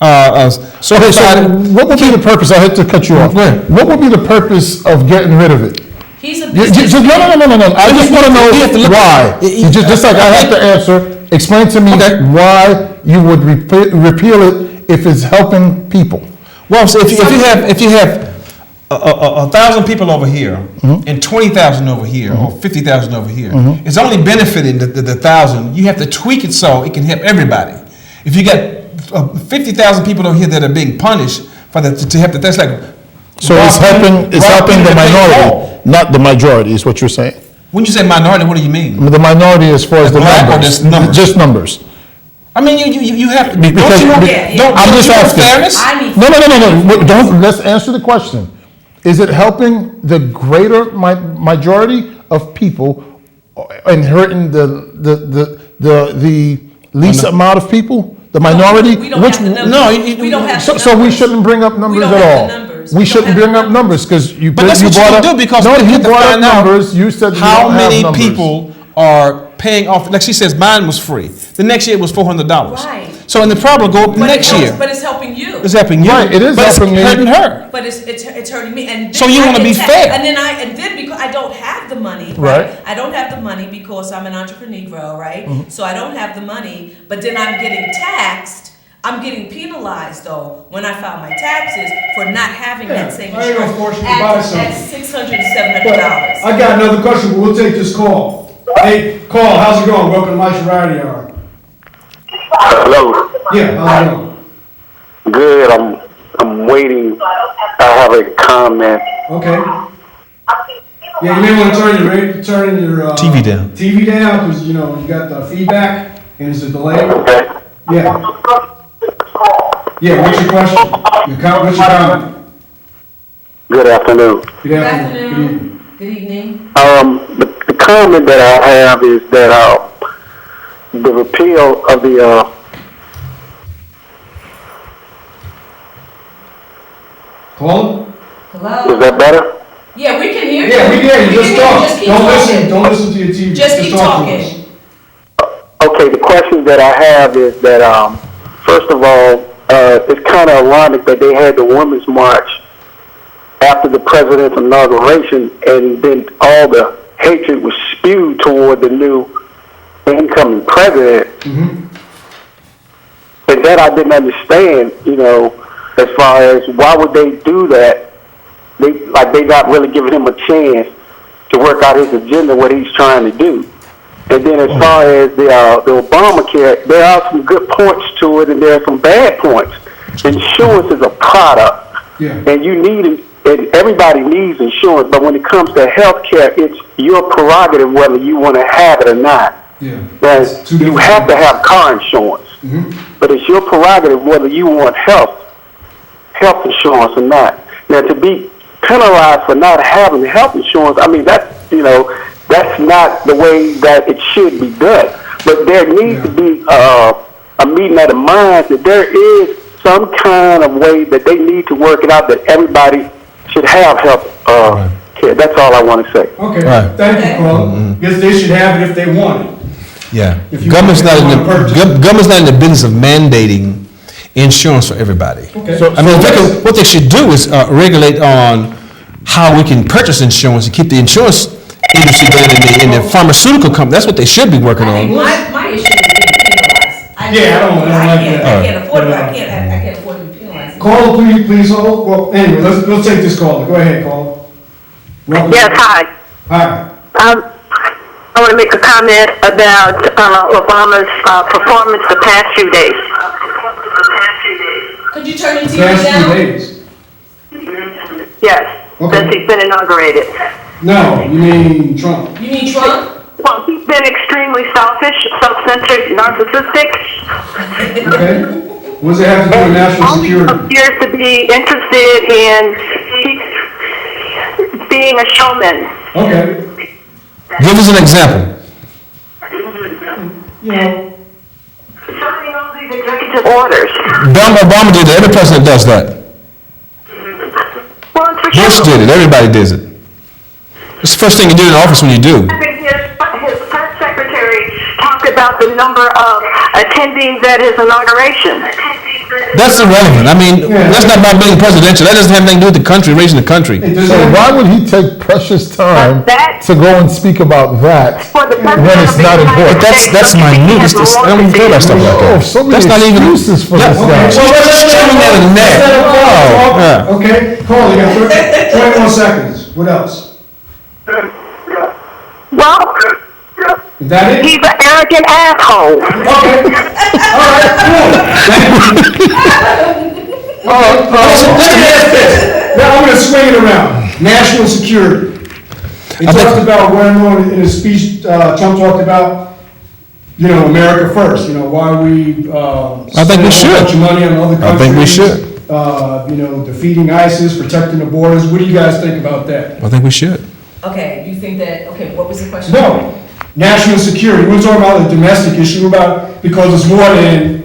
[SPEAKER 2] certified.
[SPEAKER 4] What would be the purpose? I had to cut you off.
[SPEAKER 2] Go ahead.
[SPEAKER 4] What would be the purpose of getting rid of it?
[SPEAKER 1] He's a
[SPEAKER 4] No.
[SPEAKER 1] business.
[SPEAKER 4] I just want to know why. Just like I have to answer, explain to me why you would repeal it if it's helping people.
[SPEAKER 2] Well, so if you have 1,000 people over here and 20,000 over here or 50,000 over here, it's only benefiting the 1,000. You have to tweak it so it can help everybody. If you got 50,000 people over here that are being punished for to help that's like.
[SPEAKER 4] So it's helping the minority, not the majority, is what you're saying.
[SPEAKER 2] When you say minority, what do you mean?
[SPEAKER 4] The minority as far as the
[SPEAKER 2] Black or
[SPEAKER 4] numbers.
[SPEAKER 2] just numbers?
[SPEAKER 4] Just numbers.
[SPEAKER 2] I mean, you have to.
[SPEAKER 4] Because- I'm just asking.
[SPEAKER 2] Fairness?
[SPEAKER 1] I need.
[SPEAKER 4] No. Don't, let's answer the question. Is it helping the greater majority of people and hurting the least amount of people? The minority?
[SPEAKER 1] We don't have the numbers.
[SPEAKER 2] No,
[SPEAKER 1] we don't have the
[SPEAKER 4] So we
[SPEAKER 1] numbers.
[SPEAKER 4] shouldn't bring up numbers
[SPEAKER 1] don't
[SPEAKER 4] at
[SPEAKER 1] have
[SPEAKER 4] all.
[SPEAKER 1] the numbers.
[SPEAKER 4] We
[SPEAKER 1] We
[SPEAKER 4] shouldn't
[SPEAKER 1] don't have
[SPEAKER 4] bring
[SPEAKER 1] the
[SPEAKER 4] up numbers because you.
[SPEAKER 2] But that's what you
[SPEAKER 4] brought
[SPEAKER 2] should
[SPEAKER 4] up-
[SPEAKER 2] do because
[SPEAKER 4] no,
[SPEAKER 2] we
[SPEAKER 4] you
[SPEAKER 2] have to
[SPEAKER 4] brought up
[SPEAKER 2] find out
[SPEAKER 4] numbers. You said you
[SPEAKER 2] how
[SPEAKER 4] don't have
[SPEAKER 2] many
[SPEAKER 4] numbers.
[SPEAKER 2] people are paying off. Like she says, mine was free. The next year it was $400.
[SPEAKER 1] Right.
[SPEAKER 2] So and the problem will go up next year.
[SPEAKER 1] But it's helping you.
[SPEAKER 2] It's helping you.
[SPEAKER 4] Right, it is
[SPEAKER 2] but
[SPEAKER 4] helping me.
[SPEAKER 2] it's hurting her.
[SPEAKER 1] But it's hurting me. And
[SPEAKER 2] So
[SPEAKER 1] then
[SPEAKER 2] you
[SPEAKER 1] I
[SPEAKER 2] wanna
[SPEAKER 1] get
[SPEAKER 2] be
[SPEAKER 1] taxed.
[SPEAKER 2] fair.
[SPEAKER 1] And then because I don't have the money.
[SPEAKER 4] Right.
[SPEAKER 1] I don't have the money because I'm an entrepreneur, right? So I don't have the money. But then I'm getting taxed. I'm getting penalized though when I file my taxes for not having that same
[SPEAKER 3] I ain't gonna
[SPEAKER 1] insurance.
[SPEAKER 3] force you to buy something.
[SPEAKER 1] At $600 to
[SPEAKER 3] But
[SPEAKER 1] $700.
[SPEAKER 3] I got another question, but we'll take this call. Hey, call, how's it going? Welcome to my variety hour.
[SPEAKER 7] Hello.
[SPEAKER 3] Yeah, how's it going?
[SPEAKER 7] Good. I'm waiting. I have a comment.
[SPEAKER 3] Okay. Yeah, you may want to turn your
[SPEAKER 2] TV down.
[SPEAKER 3] TV down because you got the feedback and it's a delay.
[SPEAKER 7] Okay.
[SPEAKER 3] Yeah. Yeah. What's your question? What's your comment?
[SPEAKER 7] Good afternoon.
[SPEAKER 3] Good
[SPEAKER 1] Good
[SPEAKER 3] afternoon.
[SPEAKER 1] afternoon. Good evening.
[SPEAKER 7] The comment that I have is that the repeal of the
[SPEAKER 3] Call?
[SPEAKER 1] Hello.
[SPEAKER 7] is that better?
[SPEAKER 1] Yeah, we can hear you.
[SPEAKER 3] Yeah, we can hear you. Just talk.
[SPEAKER 1] Just keep
[SPEAKER 3] Don't
[SPEAKER 1] talking.
[SPEAKER 3] listen to your TV.
[SPEAKER 1] Just keep
[SPEAKER 3] talk to us.
[SPEAKER 1] talking.
[SPEAKER 7] Okay, the question that I have is that, first of all, it's kind of ironic that they had the Women's March after the president's inauguration, and then all the hatred was spewed toward the new incoming president. And that I didn't understand, as far as why would they do that? They not really giving him a chance to work out his agenda, what he's trying to do. And then as far as the Obamacare, there are some good points to it and there are some bad points. Insurance is a product,
[SPEAKER 3] Yeah.
[SPEAKER 7] and you need it, and everybody needs insurance, but when it comes to health care, it's your prerogative whether you want to have it or not.
[SPEAKER 3] Yeah.
[SPEAKER 7] Now,
[SPEAKER 3] It's two
[SPEAKER 7] you
[SPEAKER 3] different
[SPEAKER 7] have to
[SPEAKER 3] things.
[SPEAKER 7] have car insurance, but it's your prerogative whether you want health insurance or not. Now, to be penalized for not having health insurance, I mean, that's not the way that it should be done. But there needs to be a meeting of the minds that there is some kind of way that they need to work it out that everybody should have health care. That's all I want to say.
[SPEAKER 3] Okay.
[SPEAKER 2] Right.
[SPEAKER 3] Thank you, Carl. Guess they should have it if they want it.
[SPEAKER 2] Yeah.
[SPEAKER 3] If you
[SPEAKER 2] Government's
[SPEAKER 3] want
[SPEAKER 2] government's not in the business of mandating insurance for everybody.
[SPEAKER 3] Okay.
[SPEAKER 2] I mean, what they should do is regulate on how we can purchase insurance and keep the insurance industry going in the pharmaceutical company. That's what they should be working
[SPEAKER 1] I mean,
[SPEAKER 2] on.
[SPEAKER 1] my issue is being penalized.
[SPEAKER 3] Yeah, I don't like that.
[SPEAKER 1] I can't afford it. I can't afford to be penalized.
[SPEAKER 3] Call, please hold. Well, anyway, let's take this call. Go ahead, call. Welcome.
[SPEAKER 8] Yes, hi.
[SPEAKER 3] Hi.
[SPEAKER 8] I want to make a comment about Obama's performance the past few days.
[SPEAKER 1] Could you turn your TV
[SPEAKER 3] Past few
[SPEAKER 1] down?
[SPEAKER 3] days.
[SPEAKER 8] Yes,
[SPEAKER 3] Okay.
[SPEAKER 8] since he's been inaugurated.
[SPEAKER 3] No, you mean Trump.
[SPEAKER 1] You mean Trump?
[SPEAKER 8] Well, he's been extremely selfish, self-centered, narcissistic.
[SPEAKER 3] Okay. What does it have to do with national
[SPEAKER 8] Only
[SPEAKER 3] security?
[SPEAKER 8] appears to be interested in being a showman.
[SPEAKER 3] Okay.
[SPEAKER 2] Give us an example.
[SPEAKER 3] You know,
[SPEAKER 8] Signing all these executive orders.
[SPEAKER 2] Obama did it. Every president does that.
[SPEAKER 8] Well, it's for
[SPEAKER 2] Bush
[SPEAKER 8] show.
[SPEAKER 2] did it. Everybody does it. It's the first thing you do in office when you do.
[SPEAKER 8] I think his press secretary talked about the number of attendees at his inauguration.
[SPEAKER 2] That's irrelevant. I mean, that's not about being presidential. That doesn't have anything to do with the country, raising the country.
[SPEAKER 4] So why would he take precious time to go and speak about that when it's not important?
[SPEAKER 2] But that's minute. I don't care about stuff like that.
[SPEAKER 4] Oh, so many
[SPEAKER 2] That's not even
[SPEAKER 4] excuses for this guy.
[SPEAKER 2] Just chewing at a neck. Oh,
[SPEAKER 3] Okay, Carl, you got 21 seconds. What else?
[SPEAKER 8] Well,
[SPEAKER 3] Is that it?
[SPEAKER 8] he's an arrogant asshole.
[SPEAKER 3] Okay. All right, cool. Let me ask this. Now I'm going to swing it around. National security. He talked about, in his speech, Trump talked about, America first, why we
[SPEAKER 2] I think we should.
[SPEAKER 3] a bunch of money on other countries.
[SPEAKER 2] I think we should.
[SPEAKER 3] Defeating ISIS, protecting the borders. What do you guys think about that?
[SPEAKER 2] I think we should.
[SPEAKER 1] Okay, you think that, okay, what was the question?
[SPEAKER 3] No, national security. We're talking about the domestic issue, because it's more than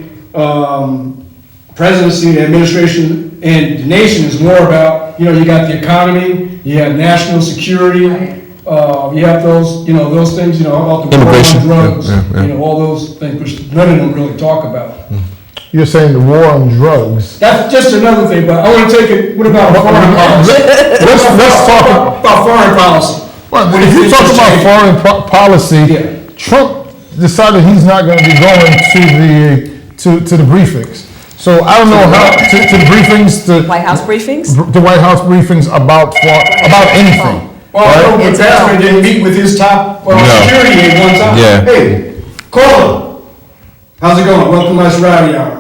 [SPEAKER 3] presidency, the administration, and the nation is more about, you got the economy, you have national security, you have those, those things, about the war
[SPEAKER 2] Immigration.
[SPEAKER 3] on drugs,
[SPEAKER 2] Yeah.
[SPEAKER 3] all those things, which none of them really talk about.
[SPEAKER 4] You're saying the war on drugs.
[SPEAKER 3] That's just another thing, but I want to take it, what about foreign policy?
[SPEAKER 4] Let's talk
[SPEAKER 3] about foreign policy.
[SPEAKER 4] Well, if you talk about foreign policy, Trump decided he's not going to be going to the briefings. So I don't know how to the briefings
[SPEAKER 1] White House briefings?
[SPEAKER 4] the White House briefings about anything.
[SPEAKER 3] Well, I know the president didn't meet with his top security at one time.
[SPEAKER 2] Yeah.
[SPEAKER 3] Hey, Carla, how's it going? Welcome to my Friday hour.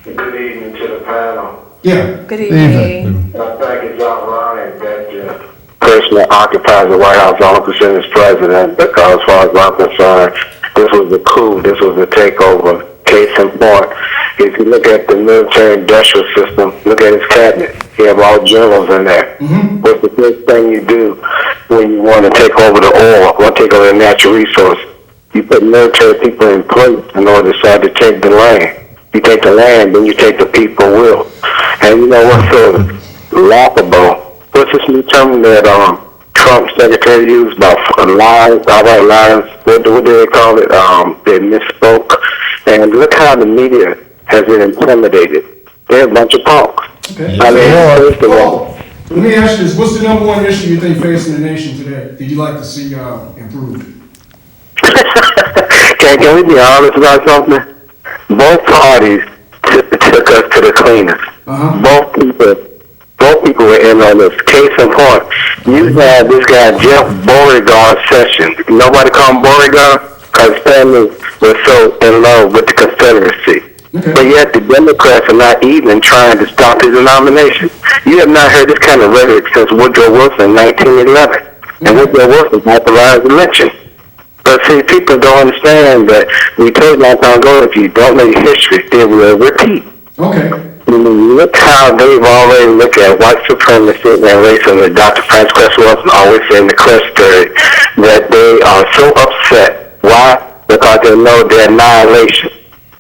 [SPEAKER 9] Good evening to the panel.
[SPEAKER 3] Yeah.
[SPEAKER 1] Good evening.
[SPEAKER 9] I think it's outright that person occupies the White House office as president, because as far as I'm concerned, this was a coup, this was a takeover. Case in point, if you look at the military industrial system, look at his cabinet. You have all generals in there. What's the first thing you do when you want to take over the oil, want to take over the natural resource? You put military people in place in order to decide to take the land. You take the land, then you take the people will. And you know what's so laughable? What's this new term that Trump's secretary used about lies, outright lies? What do they call it? They misspoke. And look how the media has been intimidated. They're a bunch of punks.
[SPEAKER 3] Okay.
[SPEAKER 9] I mean, first of all,
[SPEAKER 3] Let me ask you this. What's the number one issue you think facing the nation today? Did you like to see improved?
[SPEAKER 9] can we be honest about something? Both parties took us to the cleaners. Both people were in on this. Case in point, you had this guy Jeff Beauregard Sessions. Nobody called him Beauregard because his family was so in love with the Confederacy. But yet the Democrats are not even trying to stop his nomination. You have not heard this kind of rhetoric since Woodrow Wilson in 1911. And Woodrow Wilson authorized the lynching. But see, people don't understand that we told not long ago, if you don't know your history, it will repeat.
[SPEAKER 3] Okay.
[SPEAKER 9] Look how they've already looked at white supremacy and racism. Dr. Francis Wilson always said in the Crest story that they are so upset. Why? Because they know their annihilation.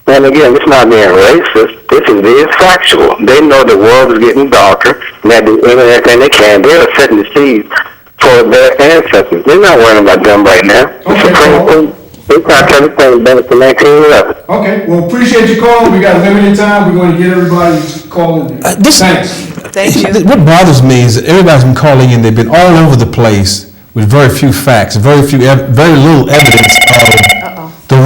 [SPEAKER 9] And again, it's not being racist. This is factual. They know the world is getting darker, and that they're doing everything they can. They're setting the seeds for their ancestors. They're not worrying about them right now. The Supreme Court, they got everything better for 1911.
[SPEAKER 3] Okay. Well, appreciate you calling. We got limited time. We're going to get everybody calling. Thanks.
[SPEAKER 1] Thank you.
[SPEAKER 2] What bothers me is that everybody's been calling in. They've been all over the place with very few facts, very little evidence of the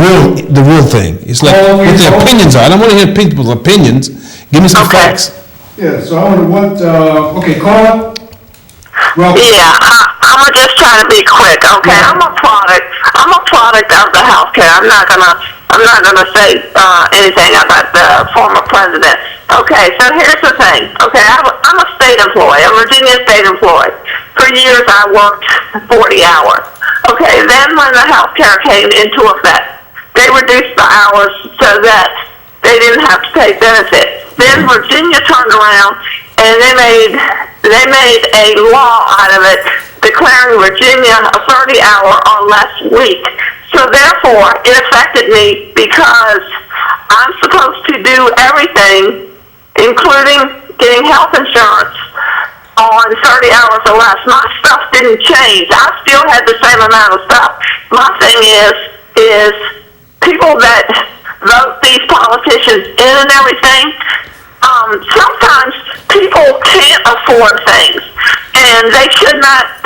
[SPEAKER 2] real thing. It's like what their opinions are. I don't want to hear people's opinions. Give me some facts.
[SPEAKER 3] Yeah. So I wonder what. Okay, Carla. Well.
[SPEAKER 8] Yeah, I'm gonna just try to be quick, okay? I'm a product of the healthcare. I'm not gonna say anything about the former president. Okay, so here's the thing. Okay, I'm a state employee, a Virginia state employee. For years I worked 40 hours. Okay, then when the healthcare came into effect, they reduced the hours so that they didn't have to pay benefits. Then Virginia turned around and they made a law out of it declaring Virginia a 30-hour or less week. So therefore, it affected me because I'm supposed to do everything, including getting health insurance, on 30 hours or less. My stuff didn't change. I still had the same amount of stuff. My thing is people that vote these politicians in and everything, sometimes people can't afford things, and they should not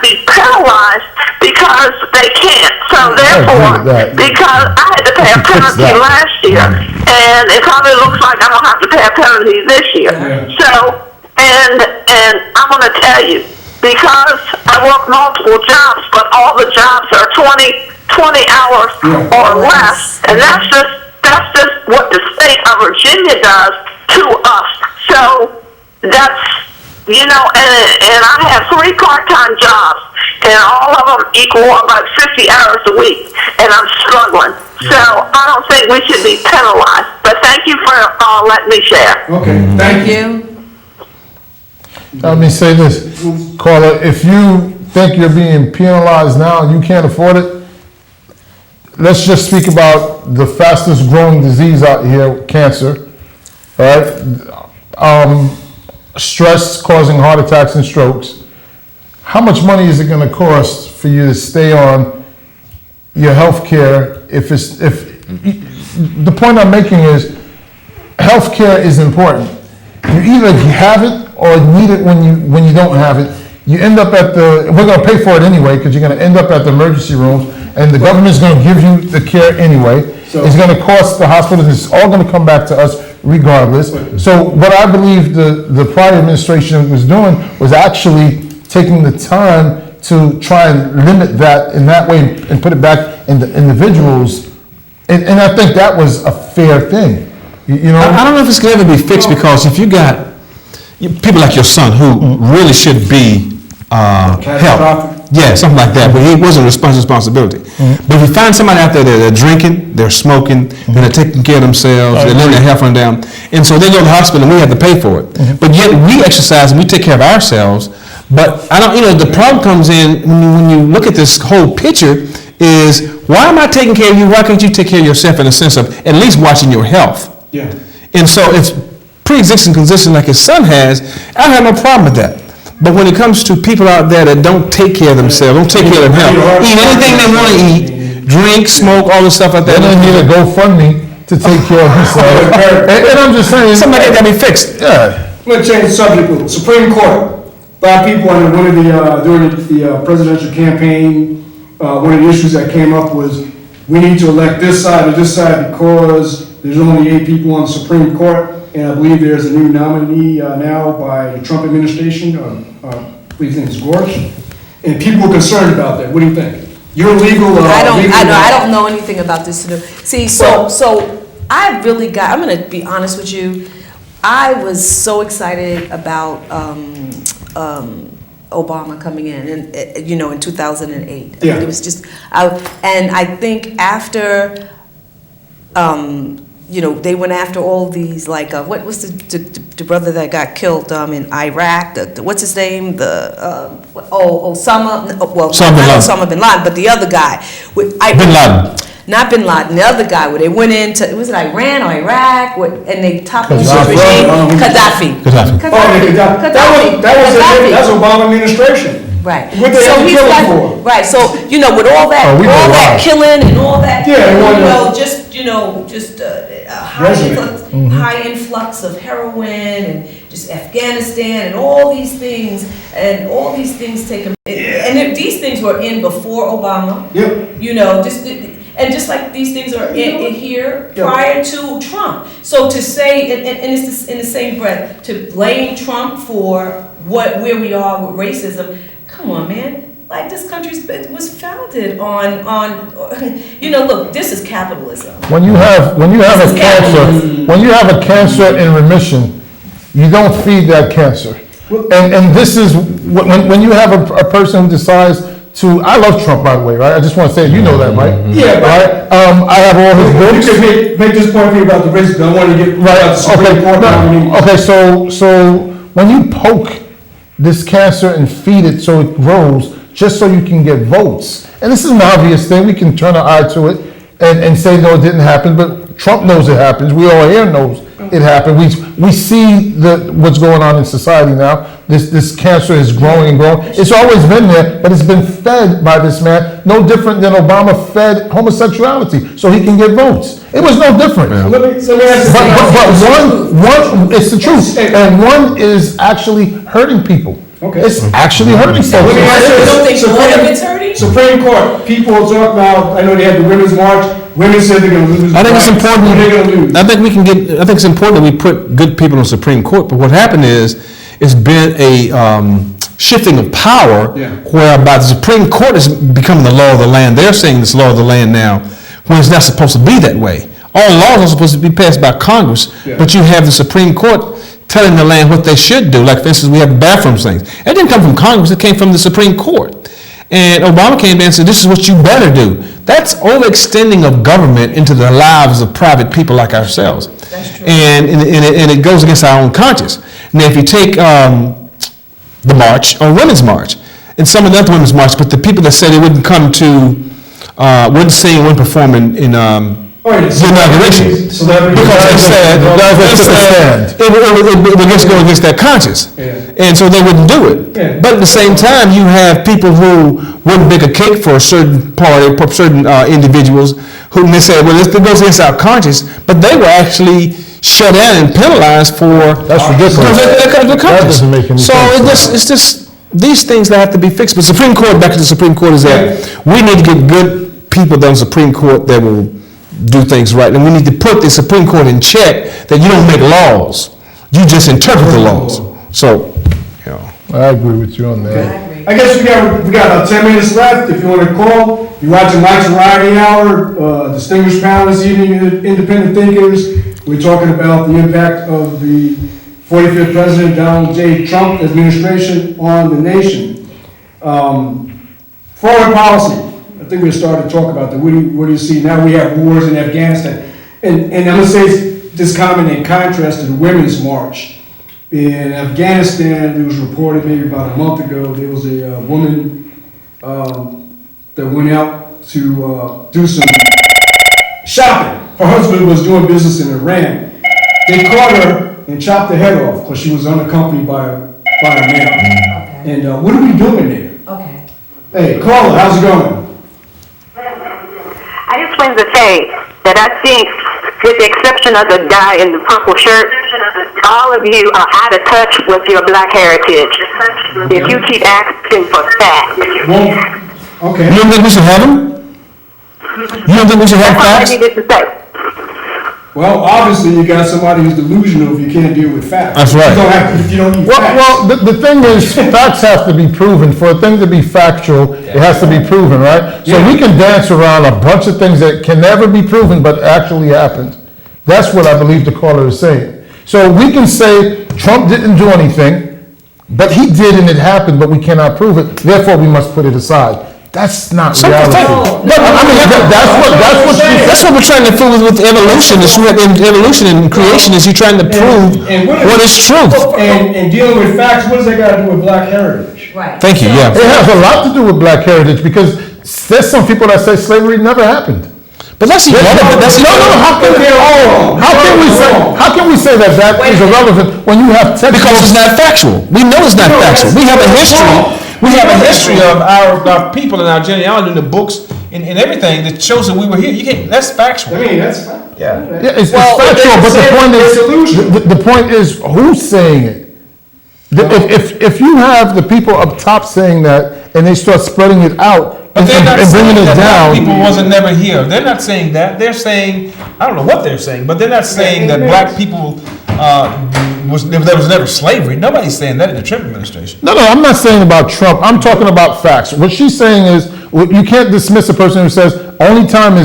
[SPEAKER 8] be penalized because they can't. So therefore, because I had to pay a penalty last year, and it probably looks like I'm gonna have to pay a penalty this year. So, and I'm gonna tell you, because I work multiple jobs, but all the jobs are 20 hours or less, and that's just what the state of Virginia does to us. So that's, you know, and I have 3 part-time jobs, and all of them equal about 50 hours a week, and I'm struggling. So I don't think we should be penalized. But thank you for letting me share.
[SPEAKER 3] Okay, thank you.
[SPEAKER 4] Let me say this, Carla, if you think you're being penalized now and you can't afford it, let's just speak about the fastest growing disease out here, cancer, right? Stress causing heart attacks and strokes. How much money is it gonna cost for you to stay on your health care if the point I'm making is health care is important. You either have it or need it when you don't have it. You end up we're gonna pay for it anyway, because you're gonna end up at the emergency rooms, and the government's gonna give you the care anyway. It's gonna cost the hospitals, it's all gonna come back to us regardless. So what I believe the prior administration was doing was actually taking the time to try and limit that in that way and put it back in the individuals. And I think that was a fair thing. You know?
[SPEAKER 2] I don't know if it's going to ever be fixed, because if you got people like your son who really should be helped. Yeah, something like that, but he wasn't responsibility. But if you find somebody out there that they're drinking, they're smoking, and they're taking care of themselves, they're letting their health run down, and so they go to the hospital and we have to pay for it. But yet we exercise and we take care of ourselves. But I don't, the problem comes in when you look at this whole picture is, why am I taking care of you? Why can't you take care of yourself in the sense of at least watching your health?
[SPEAKER 3] Yeah.
[SPEAKER 2] And so if pre-existing condition like his son has, I have no problem with that. But when it comes to people out there that don't take care of themselves, don't take care of their health, eat anything they want to eat, drink, smoke, all this stuff like that.
[SPEAKER 4] They don't need a GoFundMe to take care of themselves. And I'm just saying,
[SPEAKER 2] something like that got to be fixed.
[SPEAKER 4] Yeah.
[SPEAKER 3] I'm going to change the subject. Supreme Court. 5 people on one of during the presidential campaign. One of the issues that came up was we need to elect this side or this side because there's only 8 people on the Supreme Court, and I believe there's a new nominee now by the Trump administration. I believe his name is Gorsh, and people are concerned about that. What do you think? You're legal.
[SPEAKER 1] I don't know anything about this. See, so I really got. I'm going to be honest with you. I was so excited about Obama coming in, and in 2008.
[SPEAKER 3] Yeah.
[SPEAKER 1] I mean, it was just, and I think after, they went after all these, like, what was the brother that got killed in Iraq? What's his name? Osama. Well, not Osama bin Laden, but the other guy. Bin Laden. Not Bin Laden, the other guy, where they went into, was it Iran or Iraq, and they toppled his regime? Gaddafi.
[SPEAKER 3] That's Obama administration.
[SPEAKER 1] Right.
[SPEAKER 3] What they had to kill him for.
[SPEAKER 1] Right, so, with all that killing and all that, high influx of heroin and just Afghanistan and all these things take them, and these things were in before Obama.
[SPEAKER 3] Yep.
[SPEAKER 1] Just like these things are in here prior to Trump. So to say, and it's in the same breath, to blame Trump for where we are with racism, come on, man. Like, this country was founded on look, this is capitalism.
[SPEAKER 4] When you have a cancer in remission, you don't feed that cancer. And this is when you have a person who decides to, I love Trump, by the way, right? I just want to say, you know that, right?
[SPEAKER 3] Yeah,
[SPEAKER 4] right. I have all his books.
[SPEAKER 3] You could make this point for you about the racism. I want to get right out the Supreme Court.
[SPEAKER 4] Okay, so when you poke this cancer and feed it so it grows, just so you can get votes, and this is an obvious thing, we can turn our eye to it and say, no, it didn't happen, but Trump knows it happens. We all here knows it happened. We see what's going on in society now. This cancer is growing and growing. It's always been there, but it's been fed by this man. No different than Obama fed homosexuality so he can get votes. It was no different.
[SPEAKER 3] Let me ask you
[SPEAKER 4] But one, it's the truth, and one is actually hurting people.
[SPEAKER 3] Okay.
[SPEAKER 4] It's actually hurting folks.
[SPEAKER 3] Let me ask you
[SPEAKER 1] You don't think
[SPEAKER 3] this.
[SPEAKER 1] one of it's hurting?
[SPEAKER 3] Supreme Court, people talk about, I know they had the Women's March, women said they're gonna lose.
[SPEAKER 2] I think it's important.
[SPEAKER 3] What are they gonna lose?
[SPEAKER 2] I think it's important that we put good people on the Supreme Court. But what happened is, it's been a shifting of power, whereby the Supreme Court is becoming the law of the land. They're saying it's law of the land now, when it's not supposed to be that way. All laws are supposed to be passed by Congress, but you have the Supreme Court telling the land what they should do. Like, for instance, we have bathroom things. It didn't come from Congress, it came from the Supreme Court. And Obama came in and said, this is what you better do. That's overextending of government into the lives of private people like ourselves.
[SPEAKER 1] That's true.
[SPEAKER 2] And it goes against our own conscience. Now, if you take the march, or Women's March, and some of the other Women's March, but the people that said they wouldn't come to, wouldn't sing, wouldn't perform in the inauguration. Because they said it would go against their conscience. And so they wouldn't do it. But at the same time, you have people who wouldn't bake a cake for a certain party, certain individuals, who they said, well, this goes against our conscience, but they were actually shut down and penalized for.
[SPEAKER 4] That's ridiculous. That doesn't make any sense.
[SPEAKER 2] So it's just these things that have to be fixed. But Supreme Court, back to the Supreme Court, is that we need to get good people on the Supreme Court that will do things right, and we need to put the Supreme Court in check that you don't make laws, you just interpret the laws. So,
[SPEAKER 4] I agree with you on that.
[SPEAKER 3] I guess we got about 10 minutes left. If you want to call, you're watching Mike's Variety Hour. Distinguished panel this evening, independent thinkers. We're talking about the impact of the 45th President Donald J. Trump administration on the nation. Foreign policy. I think we're starting to talk about that. What do you see? Now we have wars in Afghanistan. And I'm going to say this comment in contrast to the Women's March. In Afghanistan, it was reported maybe about a month ago, there was a woman that went out to do some shopping. Her husband was doing business in Iran. They caught her and chopped her head off because she was unaccompanied by a male. And what are we doing there?
[SPEAKER 1] Okay.
[SPEAKER 3] Hey, Carla, how's it going?
[SPEAKER 8] I just wanted to say that I think, with the exception of the guy in the purple shirt, all of you are out of touch with your black heritage. If you keep asking for facts.
[SPEAKER 3] Well, okay.
[SPEAKER 2] You don't think we should have them? You don't think we should have
[SPEAKER 8] That's all I
[SPEAKER 2] facts?
[SPEAKER 8] needed to say.
[SPEAKER 3] Well, obviously, you got somebody who's delusional if you can't deal with facts.
[SPEAKER 2] That's right.
[SPEAKER 3] If you don't need facts.
[SPEAKER 4] Well, the thing is, facts have to be proven. For a thing to be factual, it has to be proven, right? So we can dance around a bunch of things that can never be proven, but actually happened. That's what I believe the caller is saying. So we can say Trump didn't do anything, but he did and it happened, but we cannot prove it. Therefore, we must put it aside. That's not reality.
[SPEAKER 2] That's what we're trying to prove with evolution. Evolution and creation is you're trying to prove what is truth.
[SPEAKER 3] And dealing with facts, what does that got to do with black heritage?
[SPEAKER 1] Right.
[SPEAKER 2] Thank you. Yeah.
[SPEAKER 4] It has a lot to do with black heritage because there's some people that say slavery never happened.
[SPEAKER 2] But that's irrelevant.
[SPEAKER 4] How can we say that is irrelevant when you have textbooks?
[SPEAKER 2] Because it's not factual. We know it's not factual. We have a history. We have a history of our people and our genealogy in the books and everything that shows that we were here. You can't. That's factual.
[SPEAKER 3] I mean, that's fine.
[SPEAKER 2] Yeah.
[SPEAKER 4] It's factual, but the point is who's saying it? If you have the people up top saying that and they start spreading it out
[SPEAKER 2] But they're not
[SPEAKER 4] and bringing
[SPEAKER 2] saying
[SPEAKER 4] it
[SPEAKER 2] that
[SPEAKER 4] down,
[SPEAKER 2] black people wasn't never here. They're not saying that. They're saying, I don't know what they're saying, but they're not saying that black people there was never slavery. Nobody's saying that in the Trump administration.
[SPEAKER 4] No, I'm not saying about Trump. I'm talking about facts. What she's saying is you can't dismiss a person who says only time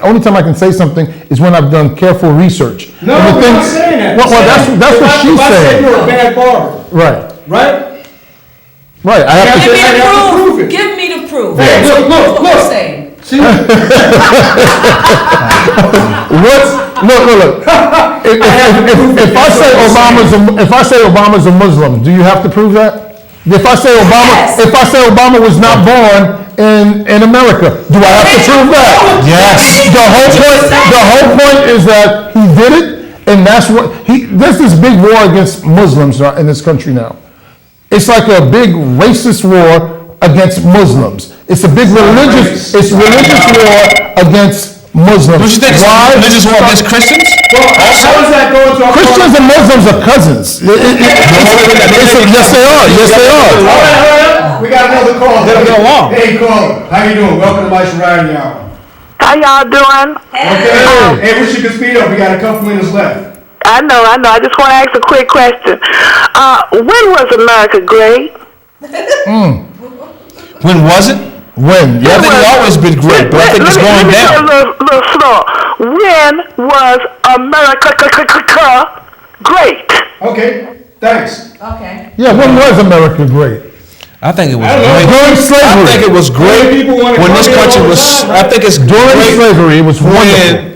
[SPEAKER 4] only time I can say something is when I've done careful research.
[SPEAKER 3] No, I'm not saying that.
[SPEAKER 4] Well, that's what she's
[SPEAKER 3] saying. If I say you're a bad barber,
[SPEAKER 4] right?
[SPEAKER 3] Right.
[SPEAKER 4] I have to
[SPEAKER 1] Give
[SPEAKER 4] say.
[SPEAKER 1] me the proof.
[SPEAKER 3] it.
[SPEAKER 1] Give me the proof.
[SPEAKER 3] Hey, look.
[SPEAKER 1] What we're saying.
[SPEAKER 4] Look. If I say Obama's a Muslim, do you have to prove that? If I say Obama was not born in America, do I have to prove that?
[SPEAKER 2] Yes.
[SPEAKER 4] The whole point is that he did it, And that's what, there's this big war against Muslims in this country now. It's like a big racist war against Muslims. It's a big religious war against Muslims.
[SPEAKER 2] Don't you think it's a religious war against Christians?
[SPEAKER 3] Well, how does that go into our
[SPEAKER 4] Christians and Muslims are cousins. Yes, they are. Yes, they are.
[SPEAKER 3] All right. We got another call.
[SPEAKER 2] Let 'em go along.
[SPEAKER 3] Hey, caller. How you doing? Welcome to Mike's Variety Hour.
[SPEAKER 8] How y'all doing?
[SPEAKER 3] Okay. Hey, wish you could speed up. We got a couple minutes left.
[SPEAKER 8] I know. I just want to ask a quick question. When was America great?
[SPEAKER 2] When was it?
[SPEAKER 4] When?
[SPEAKER 2] Yeah, I think it's always been great, but I think it's going down.
[SPEAKER 8] Let me little slow. When was America great?
[SPEAKER 3] Okay. Thanks.
[SPEAKER 1] Okay.
[SPEAKER 4] Yeah, when was America great?
[SPEAKER 2] I think it was
[SPEAKER 3] don't know.
[SPEAKER 2] great.
[SPEAKER 4] During slavery.
[SPEAKER 2] I think it was great
[SPEAKER 3] People wanna
[SPEAKER 2] when this
[SPEAKER 3] come here
[SPEAKER 2] country
[SPEAKER 3] all the
[SPEAKER 2] was.
[SPEAKER 3] time,
[SPEAKER 2] I think it's
[SPEAKER 4] During
[SPEAKER 2] great
[SPEAKER 4] slavery, it was wonderful.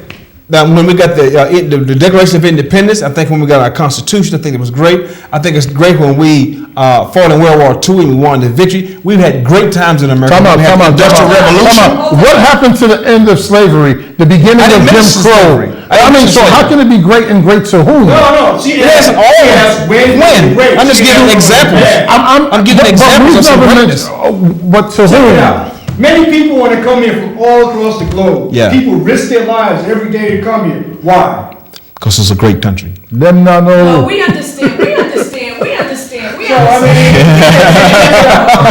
[SPEAKER 2] when we got the Declaration of Independence. I think when we got our Constitution, I think it was great. I think it's great when we fought in World War II and we won the victory. We've had great times in America.
[SPEAKER 4] Come on.
[SPEAKER 2] We had the Industrial Revolution.
[SPEAKER 4] What happened to the end of slavery, the beginning
[SPEAKER 2] I
[SPEAKER 4] of
[SPEAKER 2] didn't
[SPEAKER 4] Jim
[SPEAKER 2] mention
[SPEAKER 4] Crow?
[SPEAKER 2] slavery.
[SPEAKER 4] I mean, so how can it be great and great to whom?
[SPEAKER 3] No. See,
[SPEAKER 2] It hasn't always. When? I'm just giving examples. I'm giving examples of some greatness.
[SPEAKER 4] But to whom?
[SPEAKER 3] Many people want to come here from all across the globe.
[SPEAKER 2] Yeah.
[SPEAKER 3] People risk their lives every day to come here. Why?
[SPEAKER 2] Because it's a great country.
[SPEAKER 4] Them not
[SPEAKER 1] No,
[SPEAKER 4] know.
[SPEAKER 1] we understand.
[SPEAKER 3] So, I mean,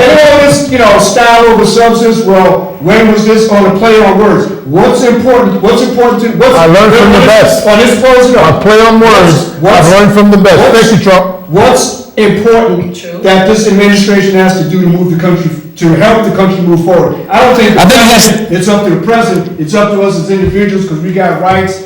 [SPEAKER 3] they always, style over substance. Well, when was this on a play on words? What's important?
[SPEAKER 4] I learned from the best.
[SPEAKER 3] On this closing
[SPEAKER 4] I
[SPEAKER 3] up.
[SPEAKER 4] play on words. I've learned from the best. Thank you, Trump.
[SPEAKER 3] What's important that this administration has to do to move the country, to help the country move forward? I don't think it's up to the president. It's up to us as individuals because we got rights.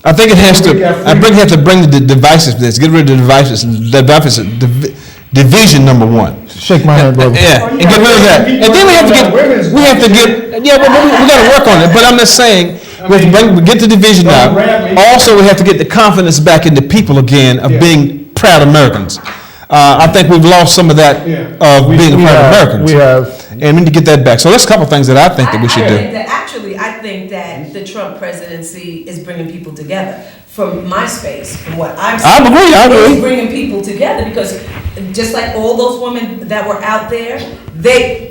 [SPEAKER 2] I think it has to. I think it has to bring the divisiveness. Get rid of the divisiveness. Division number one.
[SPEAKER 4] Shake my hand, brother.
[SPEAKER 2] Yeah, and get rid of that. And then we have to get. Yeah, but we got to work on it. But I'm just saying, we have to get the division out. Also, we have to get the confidence back in the people again of being proud Americans. I think we've lost some of that of being proud Americans.
[SPEAKER 4] We have.
[SPEAKER 2] And we need to get that back. So there's a couple things that I think that we should do.
[SPEAKER 1] I think that the Trump presidency is bringing people together. From my space, from what I'm saying,
[SPEAKER 2] I agree.
[SPEAKER 1] it's bringing people together because just like all those women that were out there,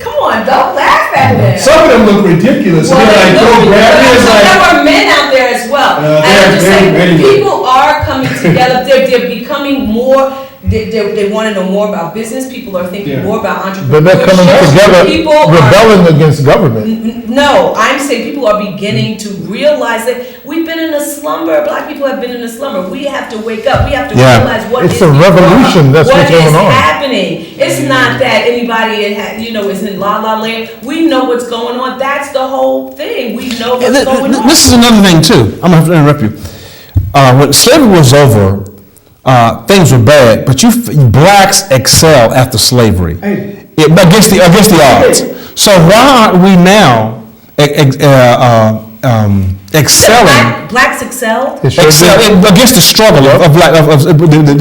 [SPEAKER 1] come on, don't laugh at them.
[SPEAKER 3] Some of them look ridiculous.
[SPEAKER 1] Well, there were men out there as well. And I'm just saying, people are coming together. They're becoming more. They want to know more about business. People are thinking more about entrepreneurship.
[SPEAKER 4] But they're coming together, rebelling against government.
[SPEAKER 1] No, I'm saying people are beginning to realize that we've been in a slumber. Black people have been in a slumber. We have to wake up. We have to realize what
[SPEAKER 4] it's a revolution. That's what's going on.
[SPEAKER 1] Happening. It's not that anybody is in la la land. We know what's going on. That's the whole thing. We know what's going on.
[SPEAKER 2] This is another thing too. I'm going to interrupt you. When slavery was over, things were bad, but blacks excel after slavery against the odds. So why aren't we now excelling?
[SPEAKER 1] Blacks excel
[SPEAKER 2] against the struggle of the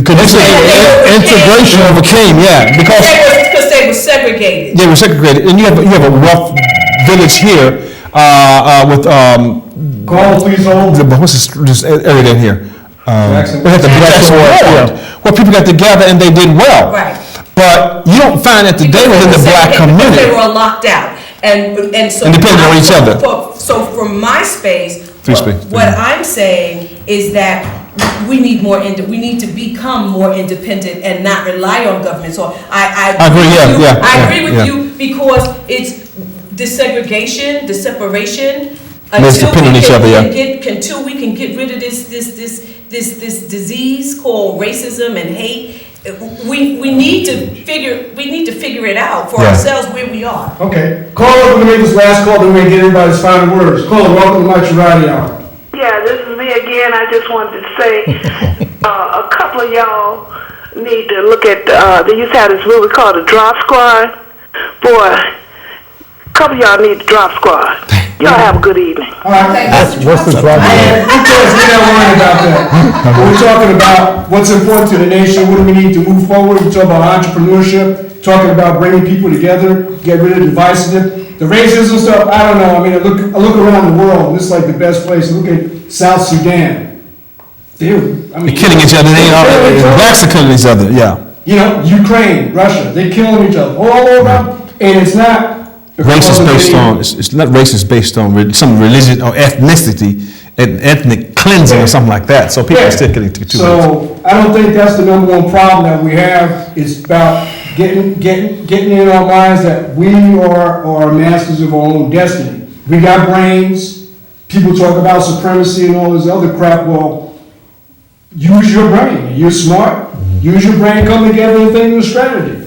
[SPEAKER 2] integration overcame. Yeah,
[SPEAKER 1] because they were segregated.
[SPEAKER 2] They were segregated, and you have a rough village here with
[SPEAKER 3] Call please hold.
[SPEAKER 2] What's this area down here? We had the Jackson Ward, where people got together and they did well.
[SPEAKER 1] Right.
[SPEAKER 2] But you don't find that today within the black community.
[SPEAKER 1] They were locked out, and so
[SPEAKER 2] depending on each other.
[SPEAKER 1] So from my space, what I'm saying is that we need more. We need to become more independent and not rely on government. So I agree. I agree with you because it's the segregation, the separation. Until we can get rid of this disease called racism and hate, we need to figure it out for ourselves where we are.
[SPEAKER 3] Okay. Caller, we're gonna make this last call, then we get everybody's final words. Caller, welcome to Mike's Variety Hour.
[SPEAKER 8] Yeah, this is me again. I just wanted to say a couple of y'all need to look at they used to have this movie called The Drop Squad. Boy, a couple of y'all need the Drop Squad. Y'all have a good evening.
[SPEAKER 3] All right.
[SPEAKER 4] What's the problem?
[SPEAKER 3] We're not worried about that. We're talking about what's important to the nation. What do we need to move forward? We're talking about entrepreneurship, talking about bringing people together, get rid of divisiveness. The racism stuff, I don't know. I mean, I look around the world, and this is like the best place. Look at South Sudan.
[SPEAKER 2] They're killing each other. Blacks are killing each other. Yeah.
[SPEAKER 3] You know, Ukraine, Russia, they're killing each other all over, and it's not
[SPEAKER 2] Race is based on. It's not racist based on some religion or ethnicity, ethnic cleansing or something like that. So people are still getting to
[SPEAKER 3] So I don't think that's the number one problem that we have. It's about getting in our minds that we are masters of our own destiny. We got brains. People talk about supremacy and all this other crap. Well, use your brain. You're smart. Use your brain, come together and think of a strategy.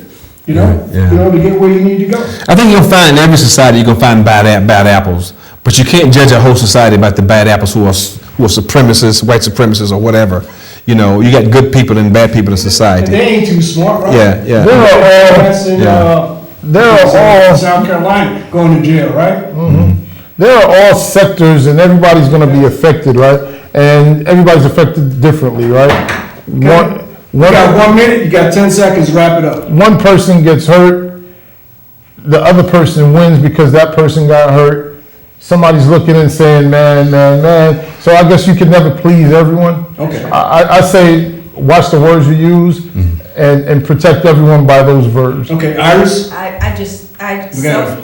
[SPEAKER 3] You know, to get where you need to go.
[SPEAKER 2] I think you'll find in every society you're gonna find bad apples, but you can't judge a whole society about the bad apples who are supremacists, white supremacists, or whatever. You know, you got good people and bad people in society.
[SPEAKER 3] And they ain't too smart, right?
[SPEAKER 2] Yeah.
[SPEAKER 3] They're all South Carolina going to jail, right?
[SPEAKER 4] There are all sectors, and everybody's going to be affected, right? And everybody's affected differently, right?
[SPEAKER 3] Okay. You got 1 minute, you got 10 seconds to wrap it up.
[SPEAKER 4] One person gets hurt, the other person wins because that person got hurt. Somebody's looking and saying, man. So I guess you can never please everyone.
[SPEAKER 3] Okay.
[SPEAKER 4] I say, watch the words you use and protect everyone by those verbs.
[SPEAKER 3] Okay, Iris?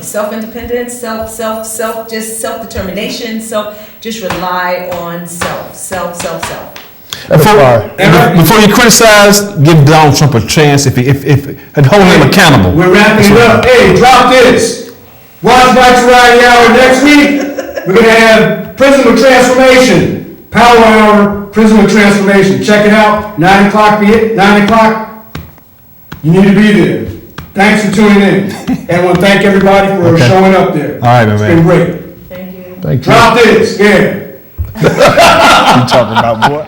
[SPEAKER 1] Self-independence, self-determination, just rely on self.
[SPEAKER 2] Before you criticize, give Donald Trump a chance and hold him accountable.
[SPEAKER 3] We're wrapping it up. Hey, drop this. Watch Mike's Variety Hour next week. We're going to have Prism of Transformation. Power Hour, Prism of Transformation. Check it out. 9 o'clock. You need to be there. Thanks for tuning in. And I want to thank everybody for showing up there.
[SPEAKER 2] All right, man.
[SPEAKER 3] It's been great.
[SPEAKER 1] Thank you.
[SPEAKER 4] Thank you.
[SPEAKER 3] Drop this. Yeah.
[SPEAKER 2] You talking about what?